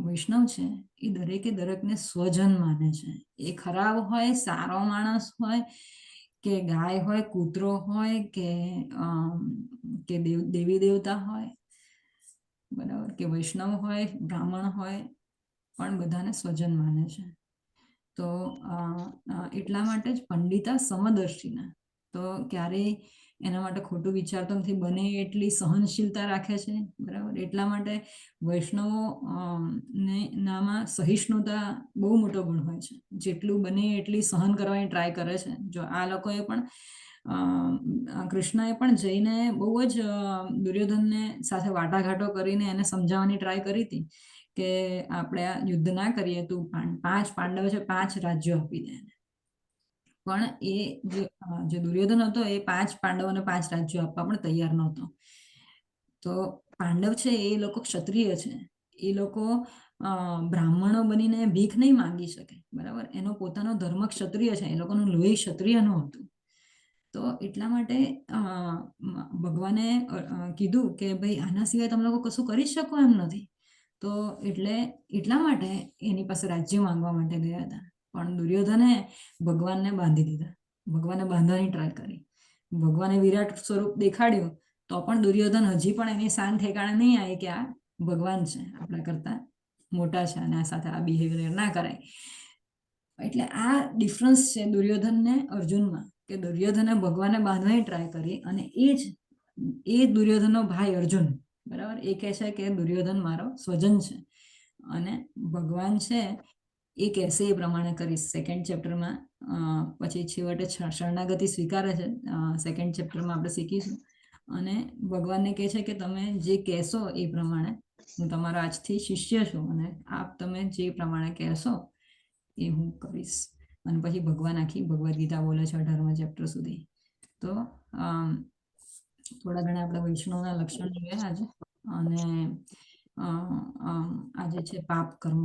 વૈષ્ણવ છે એ દરેકને સ્વજન માને છે. એ ખરાબ હોય, સારો માણસ હોય, કે ગાય હોય, કૂતરો હોય, કે દેવી દેવતા હોય, બરાબર, કે વૈષ્ણવ હોય, બ્રાહ્મણ હોય, પણ બધાને સ્વજન માને છે. તો એટલા માટે જ પંડિતા સમદર્શિના. તો ક્યારેય એના માટે ખોટું વિચારતો નથી, બને એટલી સહનશીલતા રાખે છે, બરાબર. એટલા માટે વૈષ્ણવો નામાં સહિષ્ણુતા બહુ મોટો ગુણ હોય છે. જેટલું બને એટલી સહન કરવાની ટ્રાય કરે છે. જો આ લોકોએ પણ કૃષ્ણએ પણ જઈને બહુ જ દુર્યોધનને સાથે વાટાઘાટો કરીને એને સમજાવવાની ટ્રાય કરી હતી કે આપણે આ યુદ્ધ ના કરીએ, તું 5 પાંડવ છે, 5 રાજ્યો આપી દે. પણ એ જે દુર્યોધન હતો એ 5 પાંડવોને 5 રાજ્યો આપવા પણ તૈયાર નહોતો. તો પાંડવ છે એ લોકો ક્ષત્રિય છે, એ લોકો બ્રાહ્મણો બનીને ભીખ નહીં માંગી શકે, બરાબર. એનો પોતાનો ધર્મ ક્ષત્રિય છે, એ લોકોનું લોહી ક્ષત્રિયનું હતું. તો એટલા માટે ભગવાને કીધું કે ભાઈ આના સિવાય તમે લોકો કશું કરી શકો એમ નથી. તો એટલા માટે એની પાસે રાજ્ય માંગવા માટે ગયા હતા. પણ દુર્યોધને ભગવાનને બાંધી દીધા, ભગવાનને બાંધવાની ટ્રાય કરી. ભગવાને વિરાટ સ્વરૂપ દેખાડ્યું તો પણ દુર્યોધન હજી પણ એની શાન ઠેકાણે નહીં આવે કે આ ભગવાન છે, આપણા કરતા મોટા છે અને આ સાથે આ બિહેવિયર ના કરાય. એટલે આ ડિફરન્સ છે દુર્યોધન ને અર્જુનમાં, કે દુર્યોધને ભગવાનને બાંધવાની ટ્રાય કરી અને એ દુર્યોધનનો ભાઈ અર્જુન, બરાબર, એ કહે છે કે દુર્યોધન મારો સ્વજન છે અને ભગવાન છે એ કહેશે એ પ્રમાણે કરીશ. સેકન્ડ ચેપ્ટરમાં પછી છેવટે શરણાગતિ સ્વીકારે છે, સેકન્ડ ચેપ્ટરમાં આપણે શીખીશું. અને ભગવાનને કહે છે કે તમે જે કહેશો એ પ્રમાણે હું તમારો આજથી શિષ્ય છું અને આપ તમે જે પ્રમાણે કહેશો એ હું કરીશ. અને પછી ભગવાન આખી ભગવદ્ ગીતા બોલે છે 18મા ચેપ્ટર સુધી. તો થોડા ઘણા આપણે વૈષ્ણવના લક્ષણ જોયા છે. અને આજે છે પાપ કર્મ,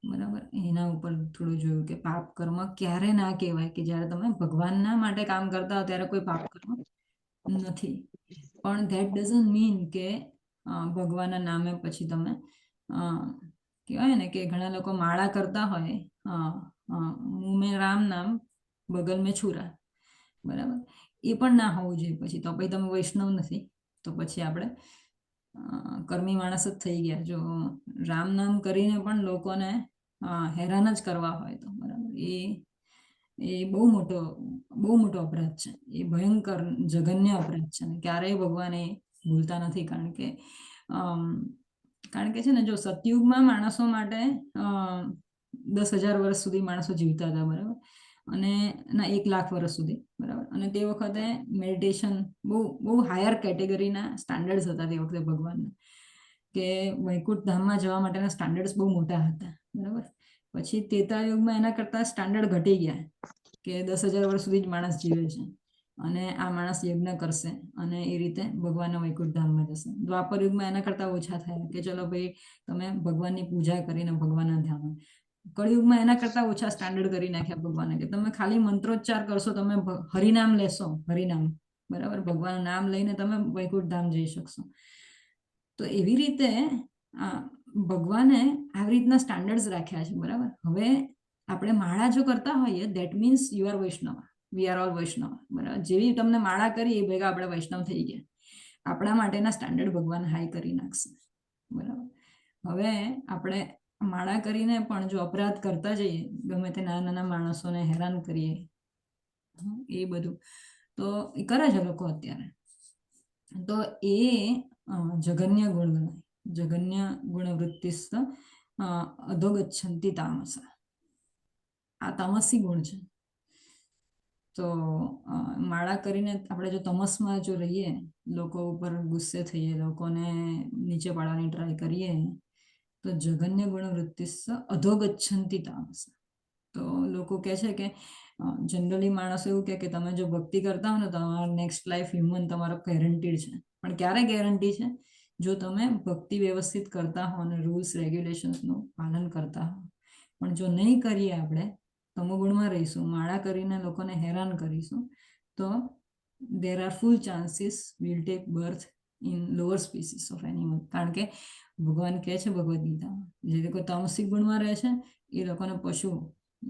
બરાબર, એના ઉપર થોડું જોયું કે પાપ કર્મ ક્યારે ના કહેવાય, કે જ્યારે તમે ભગવાનના માટે કામ કરતા હો ત્યારે કોઈ પાપ કર્મ નથી. પણ ધેટ ડઝન્ટ મીન કે ભગવાનના નામે પછી તમે કહેવાય ને કે ઘણા લોકો માળા કરતા હોય, મુંહ મેં રામ નામ બગલ મેં છુરા, બરાબર, એ પણ ના હોવું જોઈએ. પછી તો પછી તમે વૈષ્ણવ નથી, તો પછી આપણે કર્મી માણસ જ થઈ ગયા. જો રામ નામ કરીને પણ લોકોને હેરાન જ કરવા હોય તો બરાબર, એ બહુ મોટો અપરાધ છે. એ ભયંકર જઘન્ય અપરાધ છે ને ક્યારેય ભગવાન એ ભૂલતા નથી. કારણ કે છે ને, જો સતયુગમાં માણસો માટે 10,000 વર્ષ સુધી માણસો જીવતા હતા, બરાબર, અને ના 1,00,000 વર્ષ સુધી, બરાબર, અને તે વખતે મેડિટેશન બહુ હાયર કેટેગરીના સ્ટાન્ડર્ડ્સ હતા તે વખતે ભગવાનના, કે વૈકુંઠ ધામમાં જવા માટેના સ્ટાન્ડર્ડ્સ બહુ મોટા હતા, બરાબર. પછી ત્રેતા યુગમાં એના કરતા સ્ટાન્ડર્ડ ઘટી ગયા કે 10,000 વર્ષ સુધી જ માણસ જીવે છે અને આ માણસ યજ્ઞ કરશે અને એ રીતે ભગવાનના વૈકુંઠ ધામમાં જશે. દ્વાપર યુગમાં એના કરતા ઓછા થયા કે ચલો ભાઈ તમે ભગવાનની પૂજા કરીને ભગવાનના ધામમાં. કળિયુગમાં એના કરતા ઓછા સ્ટાન્ડર્ડ કરી નાખ્યા ભગવાને, કે તમે ખાલી મંત્રોચ્ચાર કરશો, તમે હરિનામ લેશો, હરિનામ, બરાબર, ભગવાનનું નામ લઈને તમે વૈકુંઠ ધામ જઈ શકશો. તો એવી રીતે ભગવાને આવી રીતના સ્ટાન્ડર્ડ્સ રાખ્યા છે, બરાબર. હવે આપણે માળા જો કરતા હોઈએ that means you are Vaishnav, we are all Vaishnav, બરાબર. જેવી તમને માળા કરી એ ભેગા આપણે વૈષ્ણવ થઈ ગયા. આપણા માટેના સ્ટાન્ડર્ડ ભગવાન હાઈ કરી નાખશે, બરાબર. હવે આપણે માળા કરીને પણ જો અપરાધ કરતા જઈએ, ગમે તે નાના નાના માણસોને હેરાન કરીએ, એ બધું તો એ કરે છે લોકો અત્યારે, તો એ જઘન્ય ગુણ ગણાય. જઘન્ય ગુણ વૃત્તિસ્થ અધોગચ્છન્તિ તામસા, આ તામસી ગુણ છે. તો માળા કરીને આપણે જો તમસમાં જો રહીએ, લોકો ઉપર ગુસ્સે થઈએ, લોકોને નીચે પાડવાની ટ્રાય કરીએ, તો જઘન્ય ગુણ વૃત્તિસ્થ અધોગચ્છન્તિ તામસા. તો લોકો કહે છે કે જનરલી માણસો એવું કે તમે જો ભક્તિ કરતા હો ને તમારો નેક્સ્ટ લાઈફ હ્યુમન તમારો ગેરંટીડ છે. પણ ક્યારે ગેરંટી છે? જો તમે ભક્તિ વ્યવસ્થિત કરતા હો અને રૂલ્સ રેગ્યુલેશન્સનું પાલન કરતા હો. પણ જો નહીં કરીએ, આપણે તમોગુણમાં રહીશું, માળા કરીને લોકોને હેરાન કરીશું, તો there are full chances we'll take birth in lower species of animal. કારણ કે ભગવાન કહે છે ભગવદ્ ગીતામાં, જે લોકો તામસિક ગુણમાં રહે છે એ લોકોને પશુ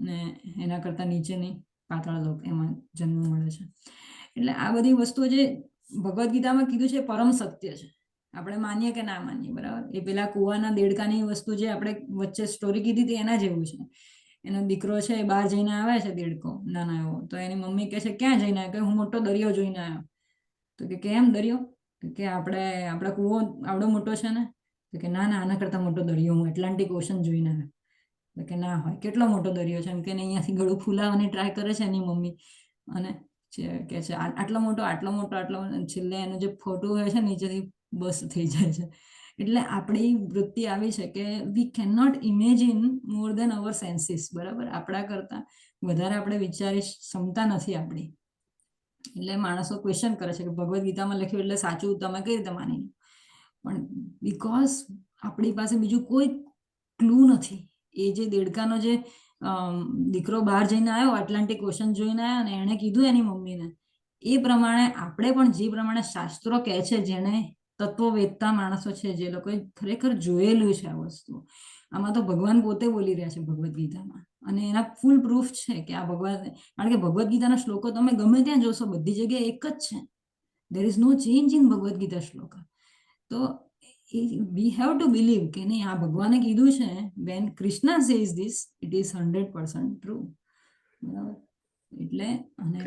ને એના કરતા નીચેની પાતાળ લોક એમાં જન્મ મળે છે. એટલે આ બધી વસ્તુઓ જે ભગવદ્ ગીતામાં કીધું છે પરમ સત્ય છે, આપણે માનીએ કે ના માનીએ, બરાબર. એ પેલા કુવાના દેડકાની વસ્તુ જે આપણે વચ્ચે સ્ટોરી કીધી હતી એના જેવું છે. એનો દીકરો છે એ બહાર જઈને આવે છે, દેડકો નાના એવો, તો એની મમ્મી કહે છે ક્યાં જઈને આવ્યો? કે હું મોટો દરિયો જોઈને આવ્યો. તો કે કેમ દરિયો? કે આપણે કુવો આવડો મોટો છે ને? તો કે ના આના કરતા મોટો દરિયો, હું એટલાન્ટિક ઓશન જોઈને આવ્યો. તો કે ના હોય, કેટલો મોટો દરિયો છે? એમ કે અહીંયાથી ગળું ફૂલાવાની ટ્રાય કરે છે એની મમ્મી, અને કે છે આટલો મોટો, છેલ્લે એનો જે ફોટો હોય છે નીચેથી બસ થઈ જાય છે. એટલે આપણી વૃત્તિ આવી છે કે we can not imagine more than our senses, બરાબર. આપણા કરતા વધારે આપણે વિચારી ક્ષમતા નથી આપણી. એટલે માણસો ક્વેશ્ચન કરે છે કે ભગવદ્ ગીતામાં લખ્યું એટલે સાચું તમે કઈ રીતે માની? પણ બીકોઝ આપણી પાસે બીજું કોઈ ક્લુ નથી. એ જે દેડકાનો જે દીકરો બહાર જઈને આવ્યો, એટલાન્ટિક ઓશન જોઈને આવ્યો અને એણે કીધું એની મમ્મીને, એ પ્રમાણે આપણે પણ જે પ્રમાણે શાસ્ત્રો કહે છે, જેને તત્વવેદતા માણસો છે, જે લોકોએ ખરેખર જોયેલું છે આ વસ્તુ, આમાં તો ભગવાન પોતે બોલી રહ્યા છે ભગવદ્ ગીતામાં, અને એના ફૂલ પ્રૂફ છે કે આ ભગવાન, કારણ કે ભગવદ્ ગીતાના શ્લોકો તમે ગમે ત્યાં જોશો બધી જગ્યાએ એક જ છે. there is no change in Bhagavad Gita shloka. તો we have to believe કે નહીં, આ ભગવાને કીધું છે, when Krishna says this, it is 100% true. બરાબર? એટલે અને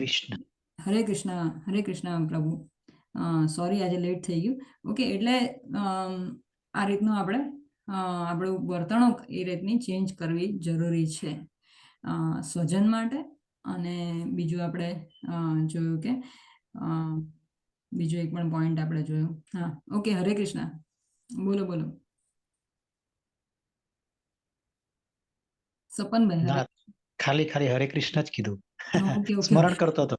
હરે કૃષ્ણ પ્રભુ, સોરી આજે લેટ થઈ ગયું. ઓકે, એટલે આ રીતનું આપણે આપણું વર્તણૂક એ રીતની ચેન્જ કરવી જરૂરી છે સ્વજન માટે. અને બીજું આપણે જોયું કે બીજો એક પણ પોઈન્ટ આપણે જોયો. હા, ઓકે, હરે કૃષ્ણ, બોલો બોલો સપનભાઈ. ખાલી હરે કૃષ્ણ જ કીધું. ઓકે ઓકે, સ્મરણ કરતો હતો.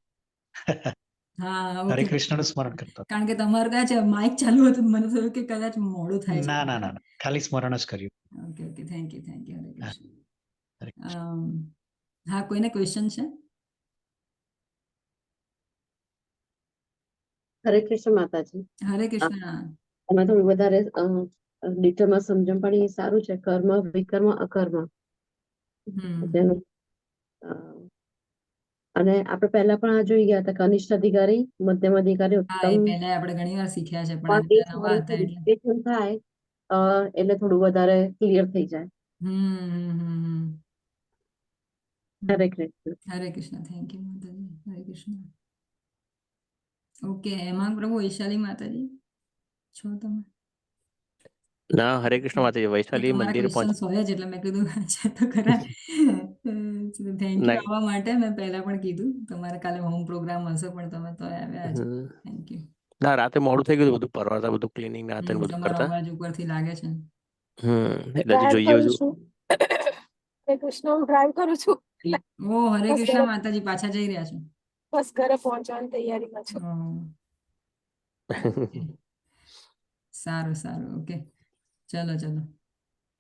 હા હરે ઓકે, કૃષ્ણનું સ્મરણ કરતો હતો. કારણ કે તમારે કદાચ માઇક ચાલુ હતું, મને થયું કે કદાચ મોડું થાય છે. ના, ખાલી સ્મરણ જ કર્યું. ઓકે ઓકે, થેન્ક યુ હરે હા, કૃષ્ણ. હરે કૃષ્ણ. હા, કોઈને ક્વેશ્ચન છે? હરે કૃષ્ણ માતાજી. હરે કૃષ્ણ. એમાં થોડું વધારે ડિટેલમાં સમજણ પડી એ સારું છે. કર્મ, વિકર્મ, અકર્મ તેનું. અને આપણે પહેલા પણ આ જોઈ ગયા હતા કનિષ્ઠ અધિકારી, મધ્યમ અધિકારી, હા, એ ઉત્તમ. પહેલા આપણે ઘણી વાર શીખ્યા છે, પણ પણ એ આ નવા હતા એટલે વિશ્લેષણ થાય એટલે થોડું વધારે ક્લિયર થઈ જાય. હરે કૃષ્ણ. હરે કૃષ્ણ, થેન્ક યુ માતાજી. હરે કૃષ્ણ. ઓકે, હેમાંગ પ્રભુ, વૈશાલી માતાજી છો તમે? ના, હરે કૃષ્ણ માતાજી. વૈશાલી તમારા મંદિર ક્વેશ્ચન્સ હોય જ એટલે મેં કીધું છે તો ખરા. થેન્ક યુ આવવા માટે. મેં પહેલા પણ કીધું તમારે કાલે હોમ પ્રોગ્રામ હશે, પણ તમે તો આવ્યા જ. Thank you. ના, રાતે મોડું થઈ ગયું, બધું પરવારતા, બધું ક્લીનિંગ ના હતા, બધું તમારો કરતા. અવાજ ઉપરથી લાગે છે. એટલે હજી જોઈએ હજુ. હરે કૃષ્ણ, હું ડ્રાઈવ કરું છું. ઓ, હરે કૃષ્ણ માતાજી, પાછા જઈ રહ્યા છો? બસ ઘરે પહોંચવાની તૈયારીમાં છું. સારું સારું, ઓકે, ચલો ચલો.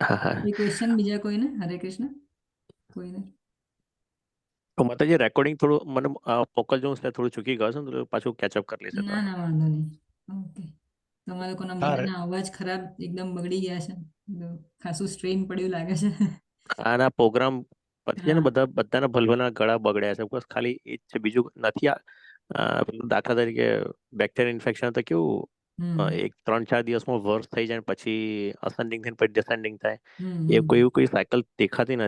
હા. કોઈ ક્વેશ્ચન બીજા કોઈને? હરે કૃષ્ણ કોઈને? માતાજી, રેકોર્ડિંગ થોડું મને મોકલજો, હું થોડું ચૂકી ગયો છું, તો પાછું કેચઅપ કરી લઈશ. ના, વાંધો નહીં. ઓકે, તમારા લોકોના બંનેના અવાજ ખરાબ એકદમ બગડી ગયા છે, ખાસું સ્ટ્રેન પડ્યું લાગે છે. આના પ્રોગ્રામ પછી ને બધાના ભલભલના ગળા બગડ્યા છે, બસ ખાલી એ જ છે, બીજું નથી. દાખલા તરીકે બેક્ટેરિયલ ઇન્ફેક્શન તો કેવું 3-4 દિવસમાં વર્સ થઈ જાય, પછી અસેન્ડિંગ થઈને પછી ડિસેન્ડિંગ થાય, એ કોઈ સાયકલ દેખાતી નથી.